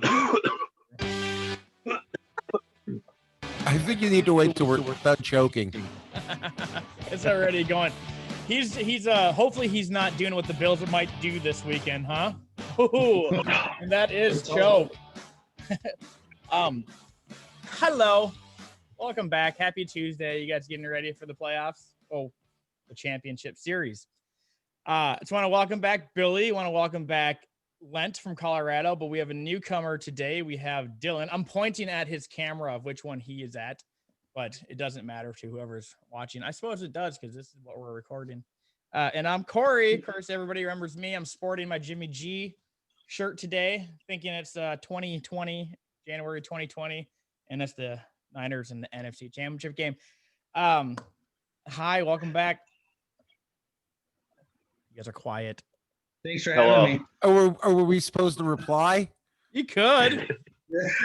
I think you need to wait till we're done choking. It's already going. He's hopefully he's not doing what the Bills might do this weekend, huh? Ooh, and that is choke. Hello. Welcome back. Happy Tuesday. You guys getting ready for the playoffs? Oh, the championship series. Just want to welcome back Billy. Want to welcome back Lent from Colorado, but we have a newcomer today. We have Dylan. I'm pointing at his camera of which one he is at, but it doesn't matter to whoever's watching. I suppose it does because this is what we're recording. And I'm Corey. Of course, everybody remembers me. I'm sporting my Jimmy G shirt today, thinking it's 2020, January 2020, and it's the Niners and the NFC Championship game. Hi, welcome back. You guys are quiet. Thanks for having me. Are we supposed to reply? You could.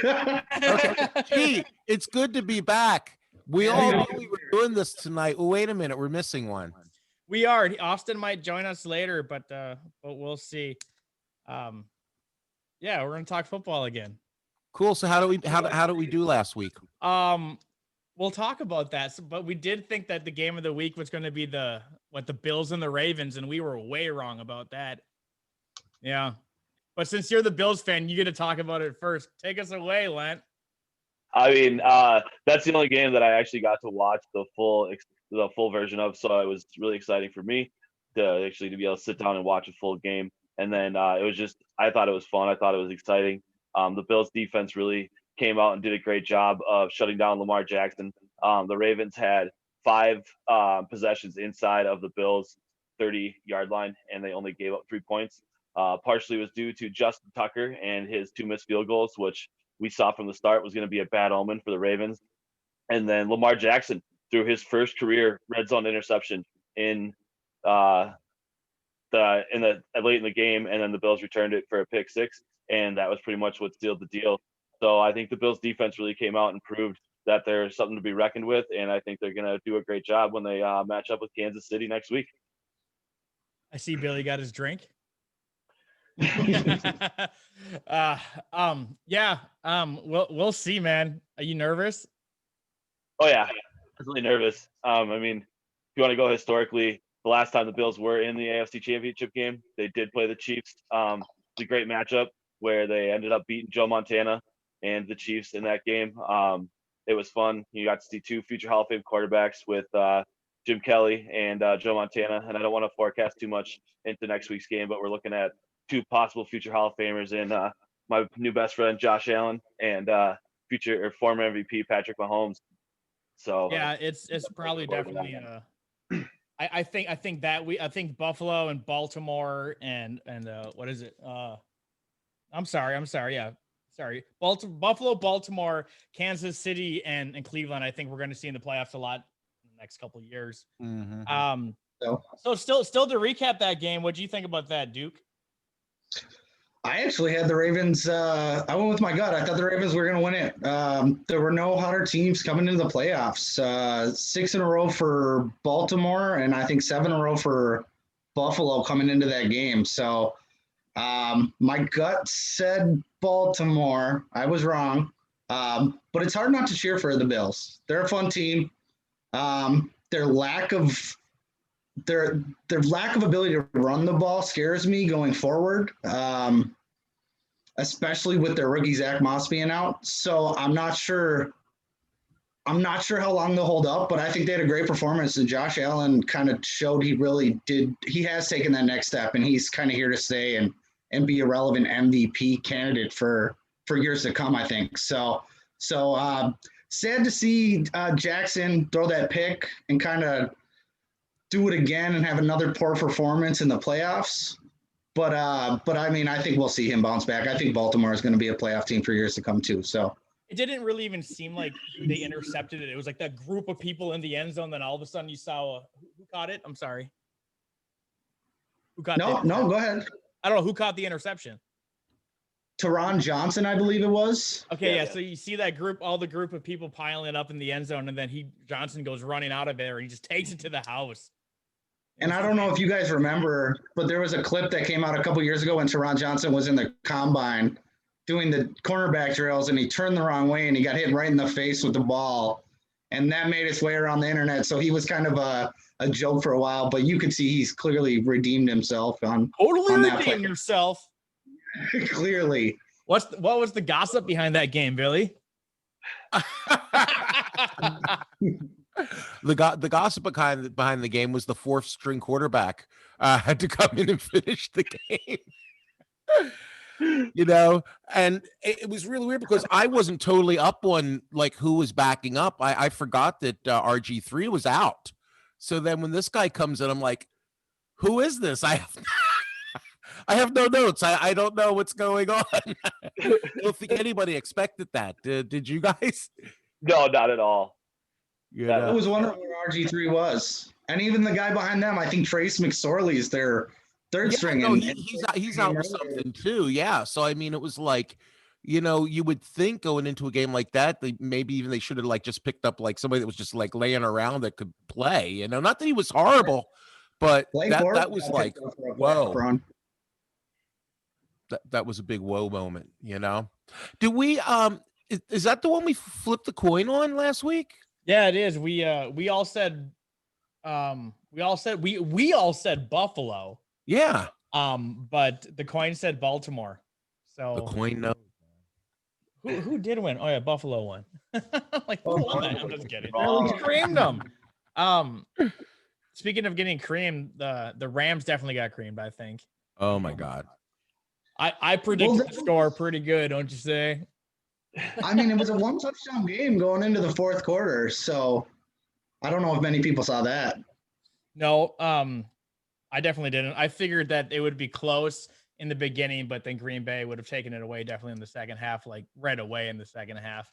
Okay. Gee, it's good to be back. We all knew we were doing this tonight. Oh, wait a minute. We're missing one. We are. Austin might join us later, but we'll see. Yeah, we're going to talk football again. Cool. So how do we do last week? We'll talk about that. But we did think that the game of the week was going to be the Bills and the Ravens, and we were way wrong about that. Yeah. But since you're the Bills fan, you get to talk about it first. Take us away, Lent. I mean, that's the only game that I actually got to watch the full version of, so it was really exciting for me to be able to sit down and watch a full game. And then it was just, I thought it was fun. I thought it was exciting. The Bills defense really came out and did a great job of shutting down Lamar Jackson. The Ravens had 5 possessions inside of the Bills' 30-yard line, and they only gave up 3 points. Partially was due to Justin Tucker and his 2 missed field goals, which we saw from the start was going to be a bad omen for the Ravens. And then Lamar Jackson threw his first career red zone interception in late in the game, and then the Bills returned it for a pick 6, and that was pretty much what sealed the deal. So I think the Bills defense really came out and proved that there's something to be reckoned with, and I think they're going to do a great job when they match up with Kansas City next week. I see Billy got his drink. We'll see, man. Are you nervous? Oh yeah, I'm really nervous. I mean, if you want to go historically, the last time the Bills were in the AFC Championship game, they did play the Chiefs. It's a great matchup where they ended up beating Joe Montana and the Chiefs in that game. It was fun. You got to see 2 future Hall of Fame quarterbacks with Jim Kelly and Joe Montana. And I don't want to forecast too much into next week's game, but we're looking at 2 possible future Hall of Famers in my new best friend Josh Allen and future or former MVP Patrick Mahomes. So yeah, it's probably definitely. I think Buffalo and Baltimore and what is it? I'm sorry. Yeah, sorry. Buffalo, Baltimore, Kansas City, and Cleveland. I think we're going to see in the playoffs a lot in the next couple of years. Mm-hmm. So still to recap that game, what do you think about that, Duke? I actually had the Ravens. I went with my gut. I thought the Ravens were going to win it. There were no hotter teams coming into the playoffs. 6 in a row for Baltimore, and I think 7 in a row for Buffalo coming into that game. So my gut said Baltimore. I was wrong. But it's hard not to cheer for the Bills. They're a fun team. Their lack of ability to run the ball scares me going forward, especially with their rookie Zach Moss being out. So I'm not sure how long they'll hold up, but I think they had a great performance, and Josh Allen kind of showed he really did. He has taken that next step, and he's kind of here to stay and be a relevant MVP candidate for years to come, I think. So sad to see Jackson throw that pick and kind of do it again and have another poor performance in the playoffs. But I mean, I think we'll see him bounce back. I think Baltimore is going to be a playoff team for years to come too. So it didn't really even seem like they intercepted it. It was like that group of people in the end zone. Then all of a sudden you saw who caught it? I'm sorry. Who caught No, go ahead. I don't know who caught the interception. Teron Johnson, I believe it was. Okay, yeah. So you see that all the group of people piling up in the end zone, and then Johnson goes running out of there and he just takes it to the house. And I don't know if you guys remember, but there was a clip that came out a couple years ago when Teron Johnson was in the combine doing the cornerback drills, and he turned the wrong way, and he got hit right in the face with the ball, and that made its way around the internet. So he was kind of a joke for a while, but you could see he's clearly redeemed himself on that redeemed yourself. Clearly. What was the gossip behind that game, Billy? The gossip behind the game was the fourth string quarterback had to come in and finish the game. And it was really weird because I wasn't totally up on like who was backing up. I forgot that RG3 was out. So then when this guy comes in, I'm like, who is this? I have no notes. I don't know what's going on. I don't think anybody expected that. Did you guys? No, not at all. I was wondering where RG3 was. And even the guy behind them, I think Trace McSorley is their third string. No, he's out with something too. Yeah. So, I mean, it was like, you would think going into a game like that, maybe they should have like just picked up like somebody that was just like laying around that could play, not that he was horrible, but that was like, whoa. That was a big whoa moment, Did we is that the one we flipped the coin on last week? Yeah, it is. We all said we all said Buffalo. Yeah. But the coin said Baltimore. So the coin knows. Who did win? Oh yeah, Buffalo won. Like who won that? I'm just kidding. They creamed them. Speaking of getting creamed, the Rams definitely got creamed, I think. Oh my God. I predicted the score pretty good, don't you say? I mean, it was a 1 touchdown game going into the fourth quarter, so I don't know if many people saw that. No, I definitely didn't. I figured that it would be close in the beginning, but then Green Bay would have taken it away definitely in the second half, like right away in the second half.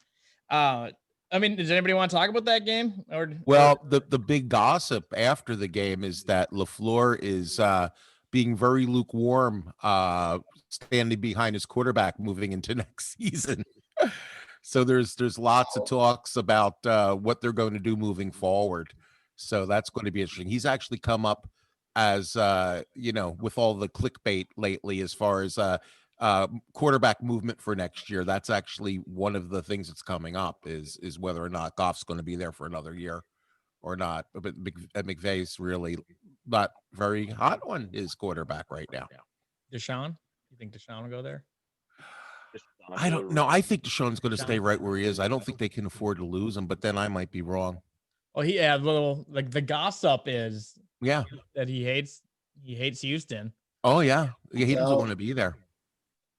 I mean, does anybody want to talk about that game? The big gossip after the game is that LaFleur is being very lukewarm, standing behind his quarterback moving into next season. So there's lots of talks about what they're going to do moving forward. So that's going to be interesting. He's actually come up as with all the clickbait lately as far as quarterback movement for next year. That's actually one of the things that's coming up is whether or not Goff's going to be there for another year or not. But McVay's really not very hot on his quarterback right now. Deshaun? You think Deshaun will go there? I don't know. I think Deshaun's going to stay right where he is. I don't think they can afford to lose him, but then I might be wrong. Well, he had little like the gossip is that he hates Houston. Oh yeah. He doesn't want to be there.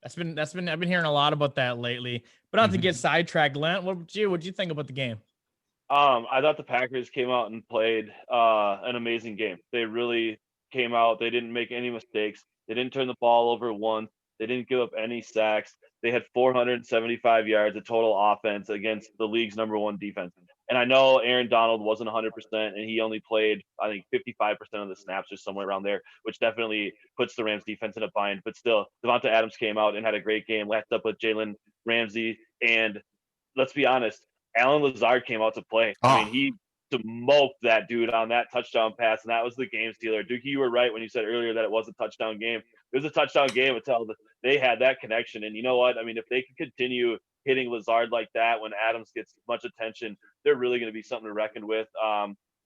I've been hearing a lot about that lately. But not to get sidetracked, Lent, what'd you think about the game? I thought the Packers came out and played an amazing game. They really came out. They didn't make any mistakes. They didn't turn the ball over once. They didn't give up any sacks. They had 475 yards of total offense against the league's #1 defense. And I know Aaron Donald wasn't 100%, and he only played, I think, 55% of the snaps or somewhere around there, which definitely puts the Rams defense in a bind. But still, Devonta Adams came out and had a great game, latched up with Jalen Ramsey. And let's be honest, Alan Lazard came out to play. I mean, he smoked that dude on that touchdown pass, and that was the game stealer. Dookie, you were right when you said earlier that it was a touchdown game. It was a touchdown game until they had that connection. And you know what? I mean, if they can continue hitting Lazard like that when Adams gets much attention, they're really going to be something to reckon with.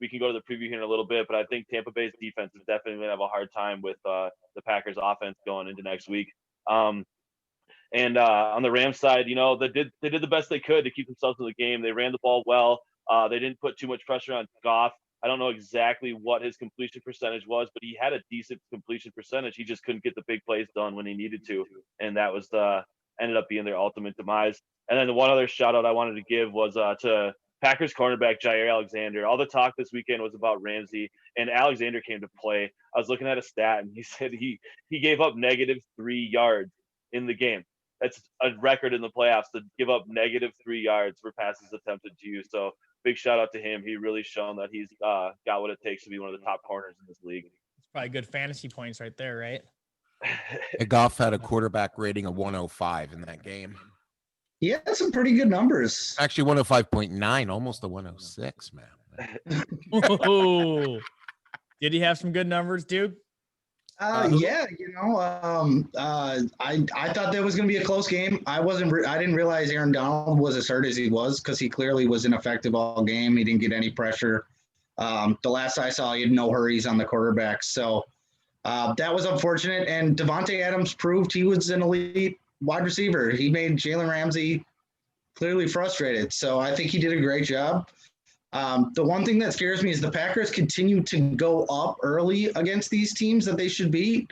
We can go to the preview here in a little bit, but I think Tampa Bay's defense is definitely going to have a hard time with the Packers offense going into next week. And on the Rams side, they did the best they could to keep themselves in the game. They ran the ball well. They didn't put too much pressure on Goff. I don't know exactly what his completion percentage was, but he had a decent completion percentage. He just couldn't get the big plays done when he needed to, and that was ended up being their ultimate demise. And then the one other shout out I wanted to give was to Packers cornerback Jair Alexander. All the talk this weekend was about Ramsey, and Alexander came to play. I was looking at a stat, and he said he gave up -3 yards in the game. That's a record in the playoffs to give up -3 yards for passes attempted to you. So big shout out to him. He really shown that he's got what it takes to be one of the top corners in this league. It's probably good fantasy points right there, right? Goff had a quarterback rating of 105 in that game. He had some pretty good numbers. Actually, 105.9, almost a 106, man. Did he have some good numbers, dude? Yeah, I thought that was going to be a close game. I didn't realize Aaron Donald was as hurt as he was because he clearly was ineffective all game. He didn't get any pressure. The last I saw, he had no hurries on the quarterback. So that was unfortunate. And Devontae Adams proved he was an elite wide receiver. He made Jalen Ramsey clearly frustrated. So I think he did a great job. The one thing that scares me is the Packers continue to go up early against these teams that they should beat,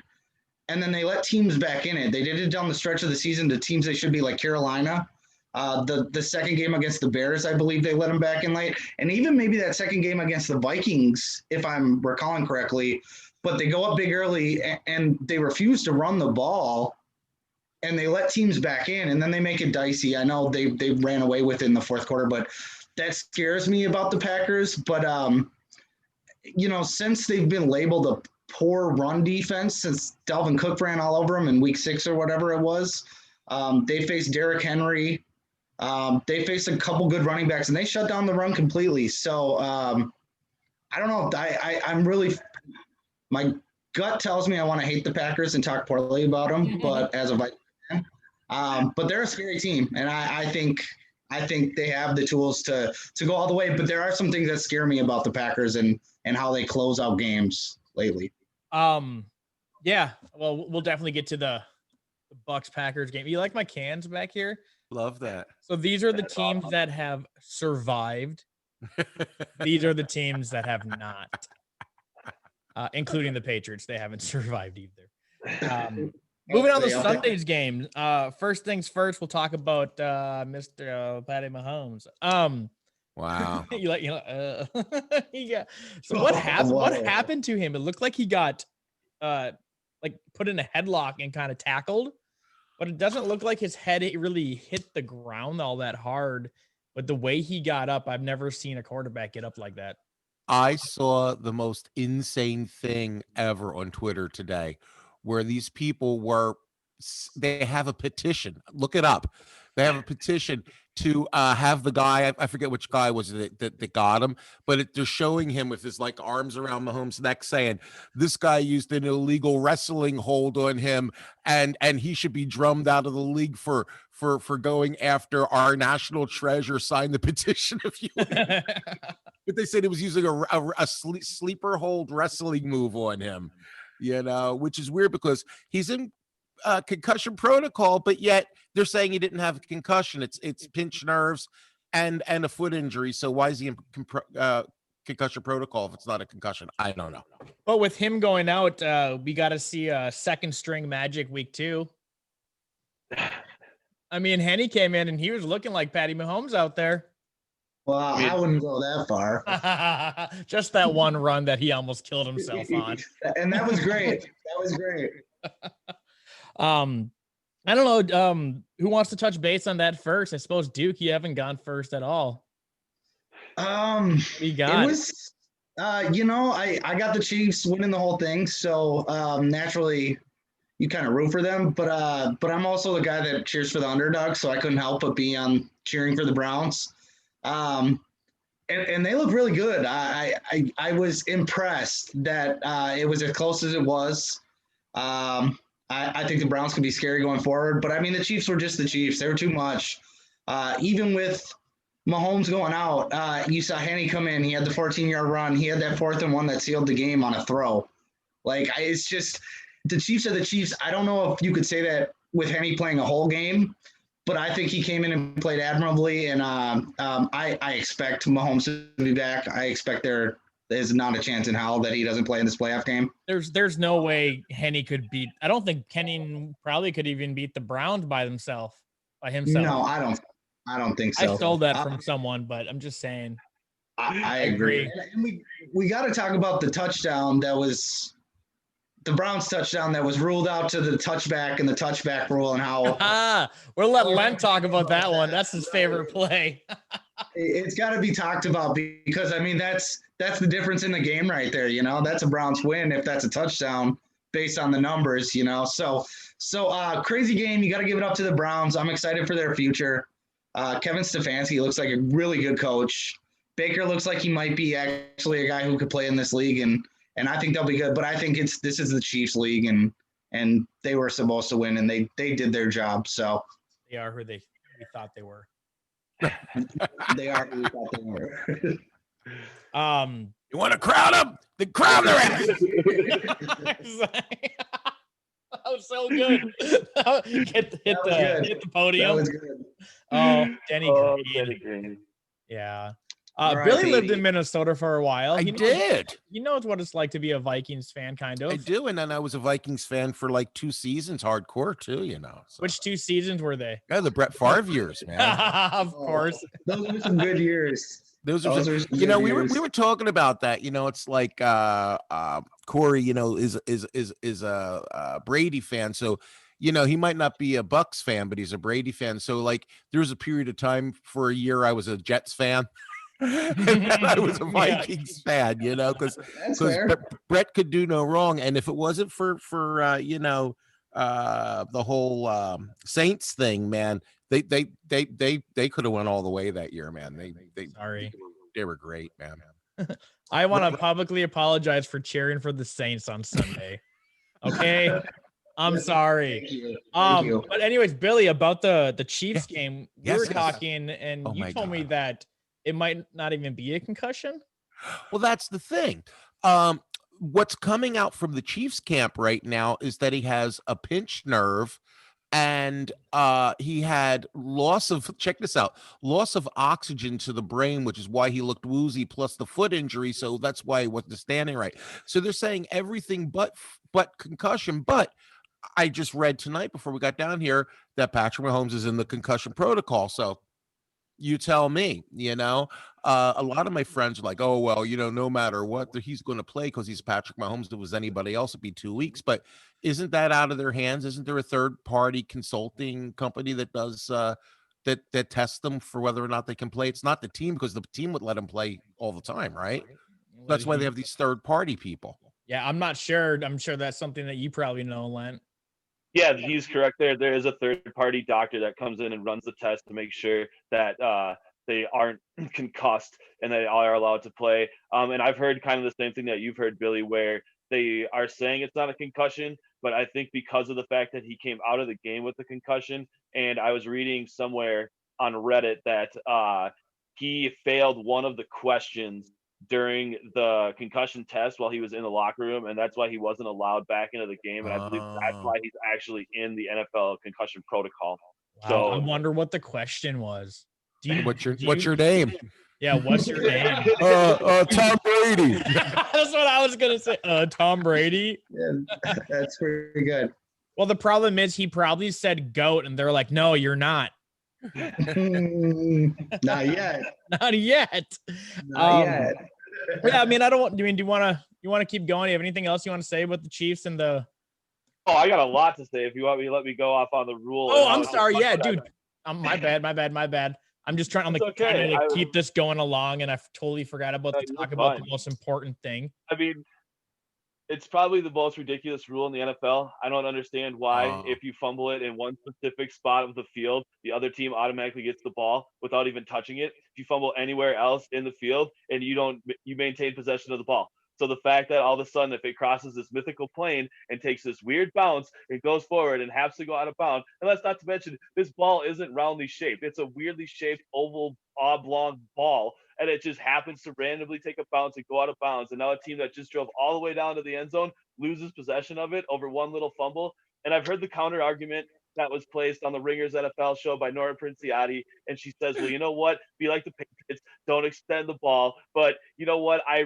and then they let teams back in it. They did it down the stretch of the season to teams they should be, like Carolina. The second game against the Bears, I believe they let them back in late, and even maybe that second game against the Vikings, if I'm recalling correctly. But they go up big early, and they refuse to run the ball, and they let teams back in, and then they make it dicey. I know they ran away with it in the fourth quarter, but that scares me about the Packers. But, since they've been labeled a poor run defense, since Dalvin Cook ran all over them in week 6 or whatever it was, they faced Derrick Henry. They faced a couple good running backs, and they shut down the run completely. So I don't know. I'm really – my gut tells me I want to hate the Packers and talk poorly about them, but as a Vikings fan. But they're a scary team, and I think they have the tools to go all the way. But there are some things that scare me about the Packers and how they close out games lately. Yeah. Well, we'll definitely get to the Bucks Packers game. You like my cans back here? Love that. So these are the teams that have survived. These are the teams that have not, including the Patriots. They haven't survived either. Moving on to Sunday's game. First things first, we'll talk about Mr. Patty Mahomes. Wow. Yeah. So what happened? What happened to him? It looked like he got put in a headlock and kind of tackled, but it doesn't look like his head really hit the ground all that hard. But the way he got up, I've never seen a quarterback get up like that. I saw the most insane thing ever on Twitter today, where these people they have a petition. Look it up. They have a petition to have the guy, I forget which guy was it that got him, but they're showing him with his arms around Mahomes' neck saying, this guy used an illegal wrestling hold on him and he should be drummed out of the league for going after our national treasure. Sign the petition if you But they said it was using a sleeper hold wrestling move on him, which is weird because he's in concussion protocol, but yet they're saying he didn't have a concussion. It's pinched nerves and a foot injury. So why is he in concussion protocol if it's not a concussion? I don't know. But with him going out, we got to see a second string Magic week 2. I mean, Henny came in and he was looking like Patty Mahomes out there. Well, I wouldn't go that far. Just that one run that he almost killed himself on. And that was great. That was great. I don't know. Who wants to touch base on that first? I suppose Duke, you haven't gone first at all. We got it was, I got the Chiefs winning the whole thing, so naturally you kind of root for them. But I'm also the guy that cheers for the underdog, so I couldn't help but be on cheering for the Browns. And they look really good. I was impressed that it was as close as it was. I think the Browns could be scary going forward, but I mean, the Chiefs were just the Chiefs. They were too much. Even with Mahomes going out, you saw Henny come in. He had the 14-yard run. He had that 4th and 1 that sealed the game on a throw. It's just the Chiefs are the Chiefs. I don't know if you could say that with Henny playing a whole game, but I think he came in and played admirably. And I expect Mahomes to be back. I expect there is not a chance in hell that he doesn't play in this playoff game. There's no way Henny could beat. I don't think Kenny probably could even beat the Browns by himself. No, I don't think so. I stole that from someone, but I'm just saying. I agree. And we got to talk about the touchdown that was the Browns touchdown that was ruled out to the touchback and the touchback rule and how we'll let Len talk about that one. That's his favorite play. It's got to be talked about because I mean that's the difference in the game right there. That's a Browns win if that's a touchdown based on the numbers. So crazy game. You got to give it up to the Browns. I'm excited for their future. Kevin Stefanski looks like a really good coach. Baker looks like he might be actually a guy who could play in this league and and I think they'll be good. But I think this is the Chiefs league, and they were supposed to win, and they did their job. So They are who we thought they were. they are who we thought they were. You want to crown them? Then crown their ass. That was so good. hit the podium. That was good. Oh, Denny Oh, Green. Denny Green. Yeah. Right, Billy lived baby. in Minnesota for a while. I did. He knows what it's like to be a Vikings fan, kind of. I do, and then I was a Vikings fan for like 2 seasons, hardcore too. So. Which 2 seasons were they? Yeah, the Brett Favre years, man. Of course. Those were some good years. Those are some we good were years. talking about that. It's like Corey, is a Brady fan, so he might not be a Bucks fan, but he's a Brady fan. So like there was a period of time for a year I was a Jets fan. And then I was a Vikings fan, because Brett could do no wrong. And if it wasn't for the whole Saints thing, man, they could have went all the way that year, man. They were great, man. I want to publicly apologize for cheering for the Saints on Sunday. Okay. I'm sorry. Thank you. But anyways, Billy, about the Chiefs game, we were Yes. talking, and Oh you my told me God. that it might not even be a concussion. Well, that's the thing. What's coming out from the Chiefs camp right now is that he has a pinched nerve, and he had loss of oxygen to the brain, which is why he looked woozy, plus the foot injury. So that's why he wasn't standing right. So they're saying everything but concussion. But I just read tonight before we got down here that Patrick Mahomes is in the concussion protocol. So you tell me. A lot of my friends are like, oh, well, no matter what, he's going to play because he's Patrick Mahomes. If it was anybody else, it'd be 2 weeks. But isn't that out of their hands? Isn't there a third party consulting company that does that tests them for whether or not they can play? It's not the team, because the team would let them play all the time, right? That's why they have these third party people. Yeah, I'm not sure. I'm sure that's something that you probably know, Len. Yeah, he's correct there. There is a third-party doctor that comes in and runs the test to make sure that they aren't concussed and they are allowed to play. And I've heard kind of the same thing that you've heard, Billy, where they are saying it's not a concussion, but I think because of the fact that he came out of the game with the concussion, and I was reading somewhere on Reddit that he failed one of the questions during the concussion test while he was in the locker room, and that's why he wasn't allowed back into the game. And I believe that's why he's actually in the NFL concussion protocol. Wow, So I wonder what the question was. What's your name? Yeah, what's your name? Tom Brady. That's what I was gonna say. Tom Brady. Yeah, that's pretty good. Well, the problem is he probably said goat, and they're like, no, you're not. Not yet. Not yet. Not yet. Yeah, I mean, do you want to keep going? Do you have anything else you want to say about the Chiefs and the? Oh, I got a lot to say. If you want me to let me go off on the rule. Oh, I'm sorry. Yeah, dude. My bad. I'm just trying to okay. keep this going along, and I totally forgot about to talk about the most important thing. I mean, it's probably the most ridiculous rule in the NFL. I don't understand why, if you fumble it in one specific spot of the field, the other team automatically gets the ball without even touching it. If you fumble anywhere else in the field and you maintain possession of the ball. So the fact that all of a sudden, if it crosses this mythical plane and takes this weird bounce, it goes forward and has to go out of bounds. And that's not to mention, this ball isn't roundly shaped. It's a weirdly shaped oval oblong ball. And it just happens to randomly take a bounce and go out of bounds. And now a team that just drove all the way down to the end zone loses possession of it over one little fumble. And I've heard the counter argument that was placed on the Ringers NFL show by Nora Princiati. And she says, well, you know what? Be like the Patriots, don't extend the ball. But you know what? I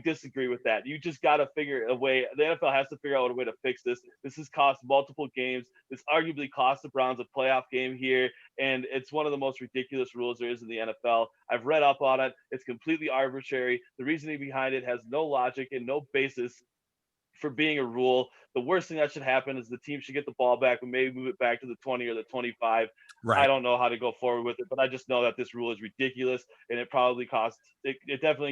disagree with that. You just got to figure a way. The NFL has to figure out a way to fix this. This has cost multiple games. This arguably cost the Browns a playoff game here. And it's one of the most ridiculous rules there is in the NFL. I've read up on it. It's completely arbitrary. The reasoning behind it has no logic and no basis for being a rule. The worst thing that should happen is the team should get the ball back and maybe move it back to the 20 or the 25. Right. I don't know how to go forward with it, but I just know that this rule is ridiculous, and it definitely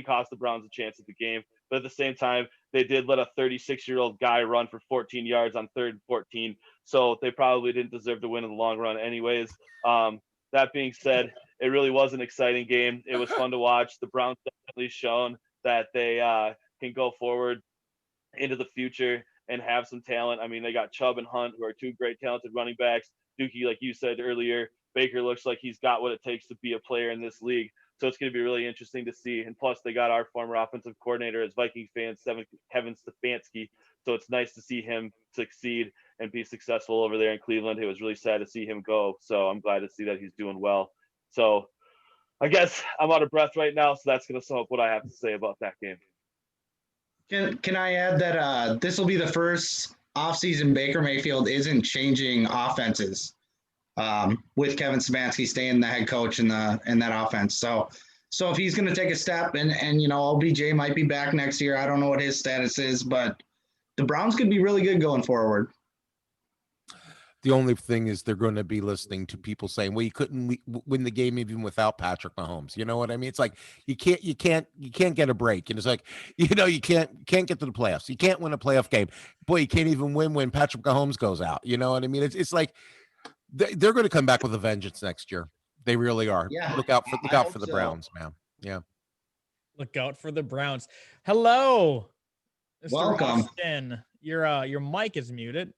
cost the Browns a chance at the game. But at the same time, they did let a 36-year-old guy run for 14 yards on 3rd and 14, so they probably didn't deserve to win in the long run anyways. That being said, it really was an exciting game. It was fun to watch. The Browns definitely shown that they can go forward into the future and have some talent. I mean, they got Chubb and Hunt, who are two great talented running backs. Dookie, like you said earlier, Baker looks like he's got what it takes to be a player in this league. So it's going to be really interesting to see. And plus, they got our former offensive coordinator as Viking fans, Kevin Stefanski. So it's nice to see him succeed and be successful over there in Cleveland. It was really sad to see him go. So I'm glad to see that he's doing well. So I guess I'm out of breath right now. So that's going to sum up what I have to say about that game. Can I add that this will be the first offseason Baker Mayfield isn't changing offenses with Kevin Stefanski staying the head coach in that offense. So if he's going to take a step and OBJ might be back next year, I don't know what his status is, but the Browns could be really good going forward. The only thing is they're going to be listening to people saying, well, you couldn't win the game even without Patrick Mahomes. You know what I mean? It's like, you can't get a break. And it's like, you can't get to the playoffs. You can't win a playoff game. Boy, you can't even win when Patrick Mahomes goes out. You know what I mean? It's like, they're going to come back with a vengeance next year. They really are. Yeah, look out for the Browns, man. Yeah. Look out for the Browns. Hello, Mr. Welcome. Austin. Your mic is muted.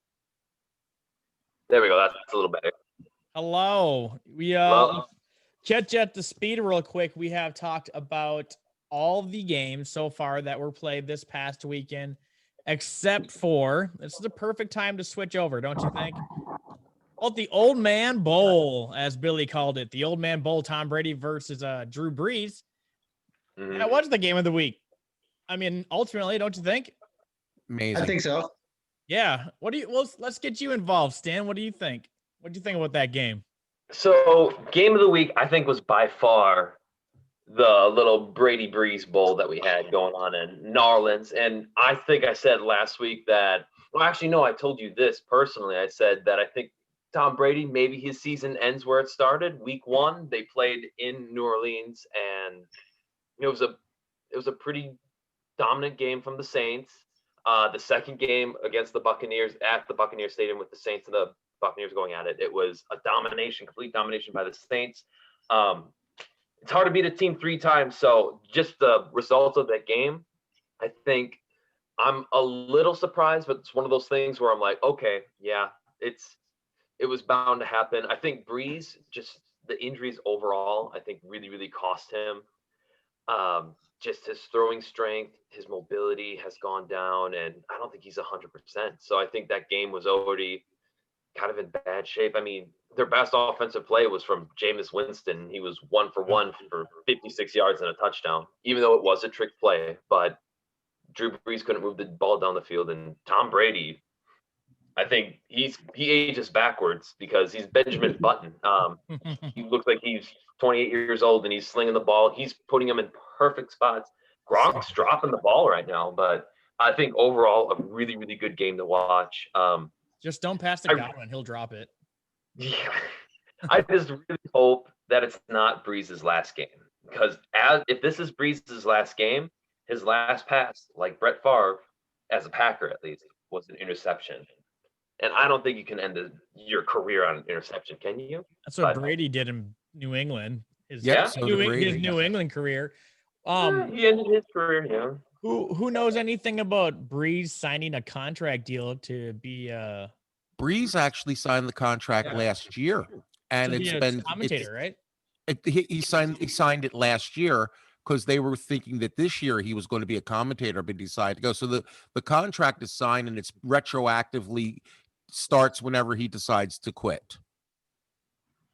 There we go. That's a little better. Hello. We Hello. catch you at the speed real quick. We have talked about all the games so far that were played this past weekend, except for this is a perfect time to switch over, don't you think? Well, the Old Man Bowl, as Billy called it, the Old Man Bowl, Tom Brady versus Drew Brees. Mhm. That was the game of the week. I mean, ultimately, don't you think? Amazing. I think so. Yeah. Let's get you involved, Stan. What do you think? What do you think about that game? So, game of the week, I think, was by far the little Brady Breeze Bowl that we had going on in New Orleans. And I think I said last week that, well, actually, no, I told you this personally. I said that I think Tom Brady, maybe his season ends where it started. Week 1, they played in New Orleans, and it was a pretty dominant game from the Saints. The second game against the Buccaneers at the Buccaneer Stadium with the Saints and the Buccaneers going at it, it was a complete domination by the Saints. It's hard to beat a team 3 times. So just the results of that game, I think I'm a little surprised, but it's one of those things where I'm like, okay, yeah, it was bound to happen. I think Breeze, just the injuries overall, I think really, really cost him. Just his throwing strength, his mobility has gone down, and I don't think he's 100%. So I think that game was already kind of in bad shape. I mean, their best offensive play was from Jameis Winston. He was 1 for 1 for 56 yards and a touchdown, even though it was a trick play. But Drew Brees couldn't move the ball down the field, and Tom Brady, I think he ages backwards because he's Benjamin Button. He looks like he's 28 years old and he's slinging the ball. He's putting him in perfect spots. Gronk's dropping the ball right now, but I think overall a really, really good game to watch. Just don't pass to Godwin. He'll drop it. Yeah, I just really hope that it's not Breeze's last game, because if this is Breeze's last game, his last pass, like Brett Favre, as a Packer at least, was an interception. And I don't think you can end your career on an interception, can you? That's what Brady did in New England. His so New did Brady. New England career. He ended his career, yeah. Who knows anything about Breeze signing a contract deal to be Breeze actually signed the contract last year, and it's been commentator, right? He signed it last year because they were thinking that this year he was going to be a commentator, but decided to go. So the contract is signed, and it's retroactively starts whenever he decides to quit.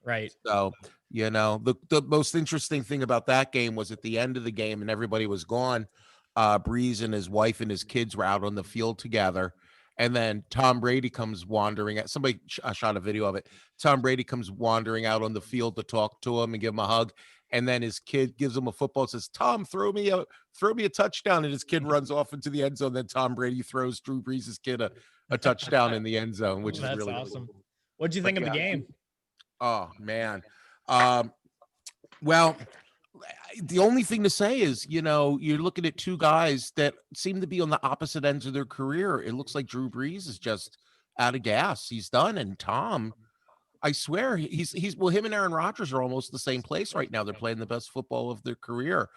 Right. So, the most interesting thing about that game was at the end of the game and everybody was gone. Breeze and his wife and his kids were out on the field together. And then Tom Brady comes wandering at somebody shot a video of it. Tom Brady comes wandering out on the field to talk to him and give him a hug. And then his kid gives him a football and says, Tom, throw me a touchdown. And his kid runs off into the end zone. Then Tom Brady throws Drew Brees' kid a touchdown in the end zone, which is really awesome. Cool. What'd you think of the game? Oh, man. Well, the only thing to say is, you're looking at two guys that seem to be on the opposite ends of their career. It looks like Drew Brees is just out of gas. He's done. And Tom, I swear him and Aaron Rodgers are almost the same place right now. They're playing the best football of their career,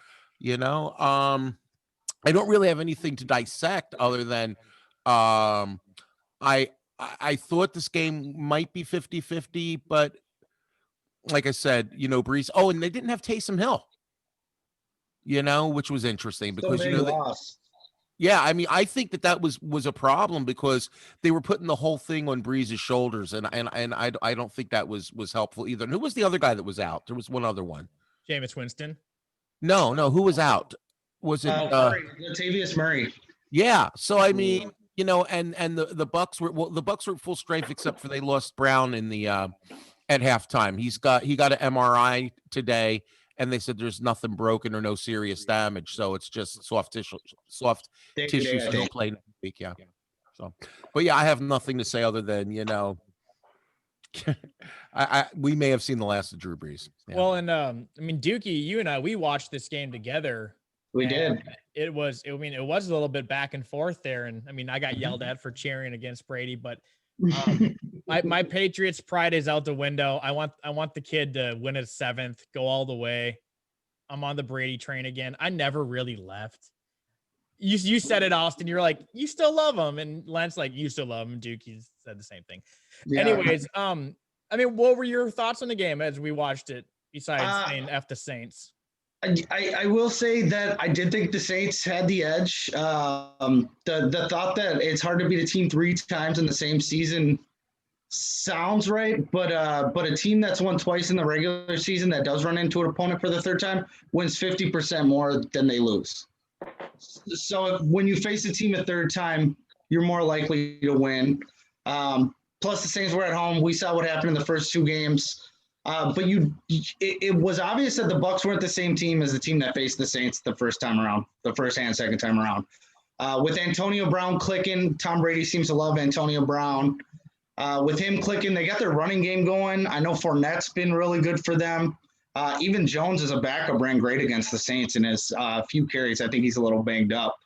I don't really have anything to dissect other than um, I thought this game might be 50-50, but like I said, Breeze. Oh, and they didn't have Taysom Hill, which was interesting So because big loss. yeah, I mean, I think that was a problem because they were putting the whole thing on Breeze's shoulders, and I don't think that was helpful either. And who was the other guy that was out? There was one other one. Jameis Winston. No, who was out? Was it Murray, Latavius Murray? Yeah. So I mean, and the Bucks were at full strength except for they lost Brown in the at halftime. He got an MRI today, and they said there's nothing broken or no serious damage. So it's just soft tissue still playing next week. Yeah. So, but yeah, I have nothing to say other than we may have seen the last of Drew Brees. Yeah. Well, and I mean, Dookie, you and I, we watched this game together. We did. It was a little bit back and forth there, and I mean, I got yelled at for cheering against Brady, but my Patriots pride is out the window. I want the kid to win his 7th, go all the way. I'm on the Brady train again. I never really left. You said it, Austin. You're like, you still love him, and Lance like, you still love him. Dookie said the same thing. Yeah. Anyways, I mean, what were your thoughts on the game as we watched it? Besides saying F the Saints. I will say that I did think the Saints had the edge. The thought that it's hard to beat a team 3 times in the same season sounds right, but a team that's won twice in the regular season that does run into an opponent for the 3rd time wins 50% more than they lose. So when you face a team a 3rd time, you're more likely to win. Plus the Saints were at home. We saw what happened in the first 2 games. But it was obvious that the Bucs weren't the same team as the team that faced the Saints the first time around, the first and second time around. With Antonio Brown clicking, Tom Brady seems to love Antonio Brown. With him clicking, they got their running game going. I know Fournette's been really good for them. Even Jones as a backup ran great against the Saints in his few carries. I think he's a little banged up.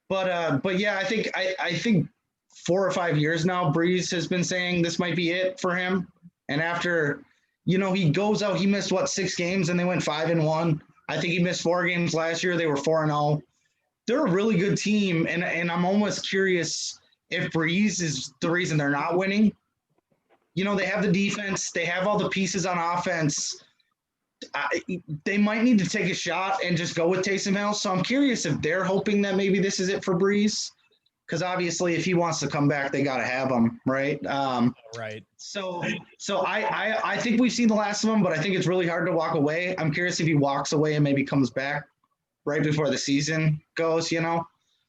But yeah, I think 4 or 5 years now, Breeze has been saying this might be it for him. And after, he goes out, he missed 6 games and they went 5-1. I think he missed 4 games last year. They were 4-0. They're a really good team. And I'm almost curious if Breeze is the reason they're not winning. They have the defense. They have all the pieces on offense. They might need to take a shot and just go with Taysom Hill. So I'm curious if they're hoping that maybe this is it for Breeze. Because obviously, if he wants to come back, they got to have him, right? Right. So I think we've seen the last of him, but I think it's really hard to walk away. I'm curious if he walks away and maybe comes back right before the season goes,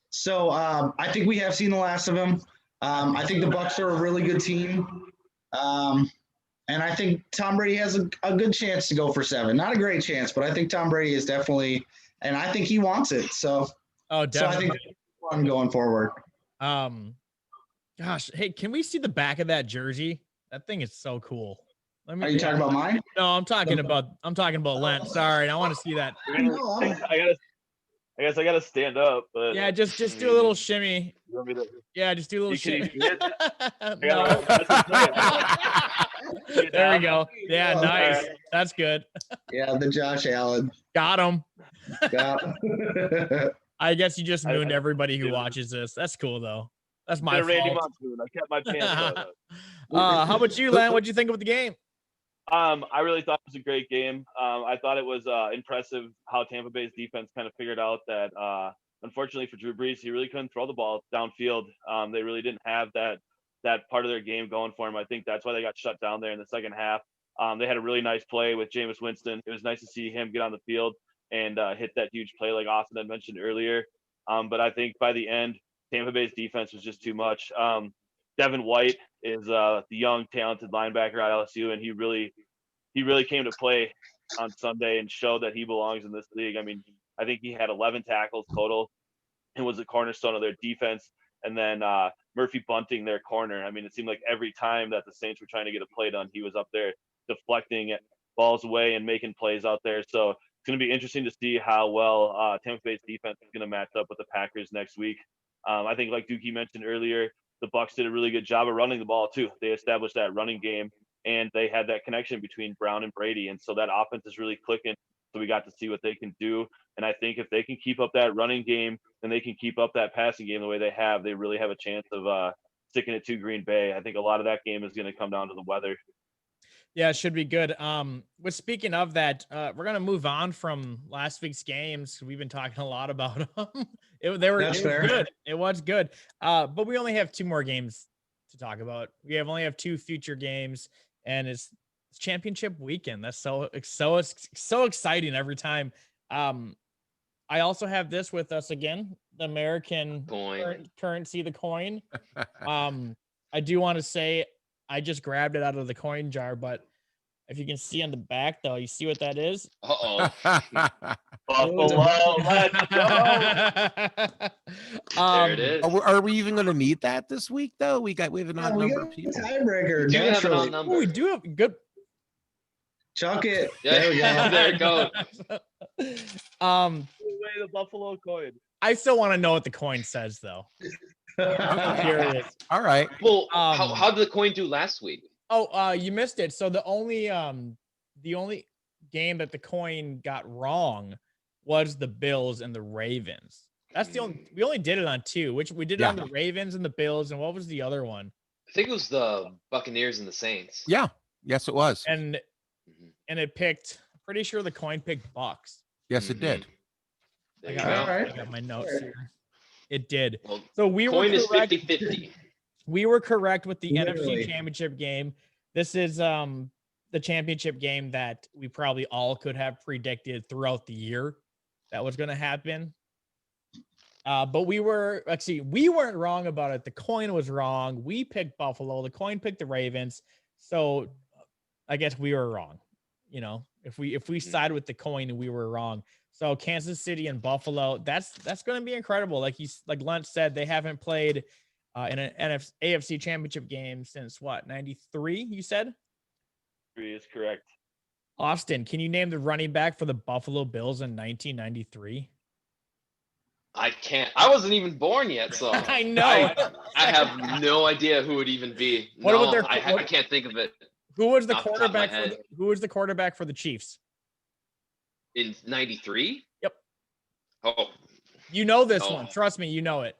So I think we have seen the last of him. I think the Bucs are a really good team, and I think Tom Brady has a good chance to go for 7. Not a great chance, but I think Tom Brady is definitely, and I think he wants it. So, definitely. So I think it's fun going forward. Gosh, hey, can we see the back of that jersey? That thing is so cool. Are you talking about mine? No, I'm talking about Lent. Sorry, I want to see that. I guess I gotta stand up. But yeah, just do a little shimmy. Yeah, just do a little shimmy. No. There we go. Yeah, nice. That's good. Yeah, the Josh Allen. Got him. Yeah. I guess you just mooned everybody who watches this. That's cool though. That's my Randy fault. Moss moon. I kept my pants on. How about you, Len? What'd you think of the game? I really thought it was a great game. I thought it was impressive how Tampa Bay's defense kind of figured out that, unfortunately for Drew Brees, he really couldn't throw the ball downfield. They really didn't have that part of their game going for him. I think that's why they got shut down there in the second half. They had a really nice play with Jameis Winston. It was nice to see him get on the field and hit that huge play like Austin had mentioned earlier. But I think by the end, Tampa Bay's defense was just too much. Devin White is the young, talented linebacker at LSU, and he really came to play on Sunday and showed that he belongs in this league. I mean, I think he had 11 tackles total and was a cornerstone of their defense. And then Murphy Bunting, their corner. I mean, it seemed like every time that the Saints were trying to get a play done, he was up there deflecting balls away and making plays out there. So it's going to be interesting to see how well Tampa Bay's defense is going to match up with the Packers next week. I think, like Dookie mentioned earlier, the Bucs did a really good job of running the ball too. They established that running game, and they had that connection between Brown and Brady, and so that offense is really clicking. So we got to see what they can do. And I think if they can keep up that running game and they can keep up that passing game the way they have, they really have a chance of sticking it to Green Bay. I think a lot of that game is going to come down to the weather. Yeah, it should be good. But speaking of that, we're gonna move on from last week's games. We've been talking a lot about them. It was good. It was good. But we only have 2 more games to talk about. We only have 2 future games, and it's championship weekend. That's so exciting every time. I also have this with us again, the American currency, the coin. I do want to say I just grabbed it out of the coin jar, but if you can see on the back, though, you see what that is? Buffalo, let's go. There it is. Are we even going to need that this week, though? We have an odd number of people. Tiebreaker. We do have an odd number. We do have good. Chuck it. Yeah, There we go. there it goes. Away the Buffalo coin. I still want to know what the coin says, though. I'm curious. All right. Well, how did the coin do last week? Oh, you missed it. So the only game that the coin got wrong was the Bills and the Ravens. That's the only. We only did it on 2, which we did it on the Ravens and the Bills. And what was the other one? I think it was the Buccaneers and the Saints. Yeah. Yes, it was. And it picked. I'm pretty sure the coin picked Bucks. Yes, it did. There you I go. got my notes here. It did. Well, So we were coin is correct. 50-50. We were correct with the Literally. NFC Championship game. This is the championship game that we probably all could have predicted throughout the year that was going to happen. But we weren't wrong about it. The coin was wrong. We picked Buffalo. The coin picked the Ravens. So I guess we were wrong. You know, if we side with the coin, we were wrong. So Kansas City and Buffalo, that's going to be incredible. Like Lent said, they haven't played in an AFC Championship game since what, 93? You said? 3 is correct. Austin, can you name the running back for the Buffalo Bills in 1993? I can't. I wasn't even born yet, so I know. I have no idea who would even be. What No, about their- I can't think of it. Who was the Off the top of my quarterback? head. Who was the quarterback for the Chiefs? In 93? Yep. Oh, You know this Oh. one. Trust me, you know it.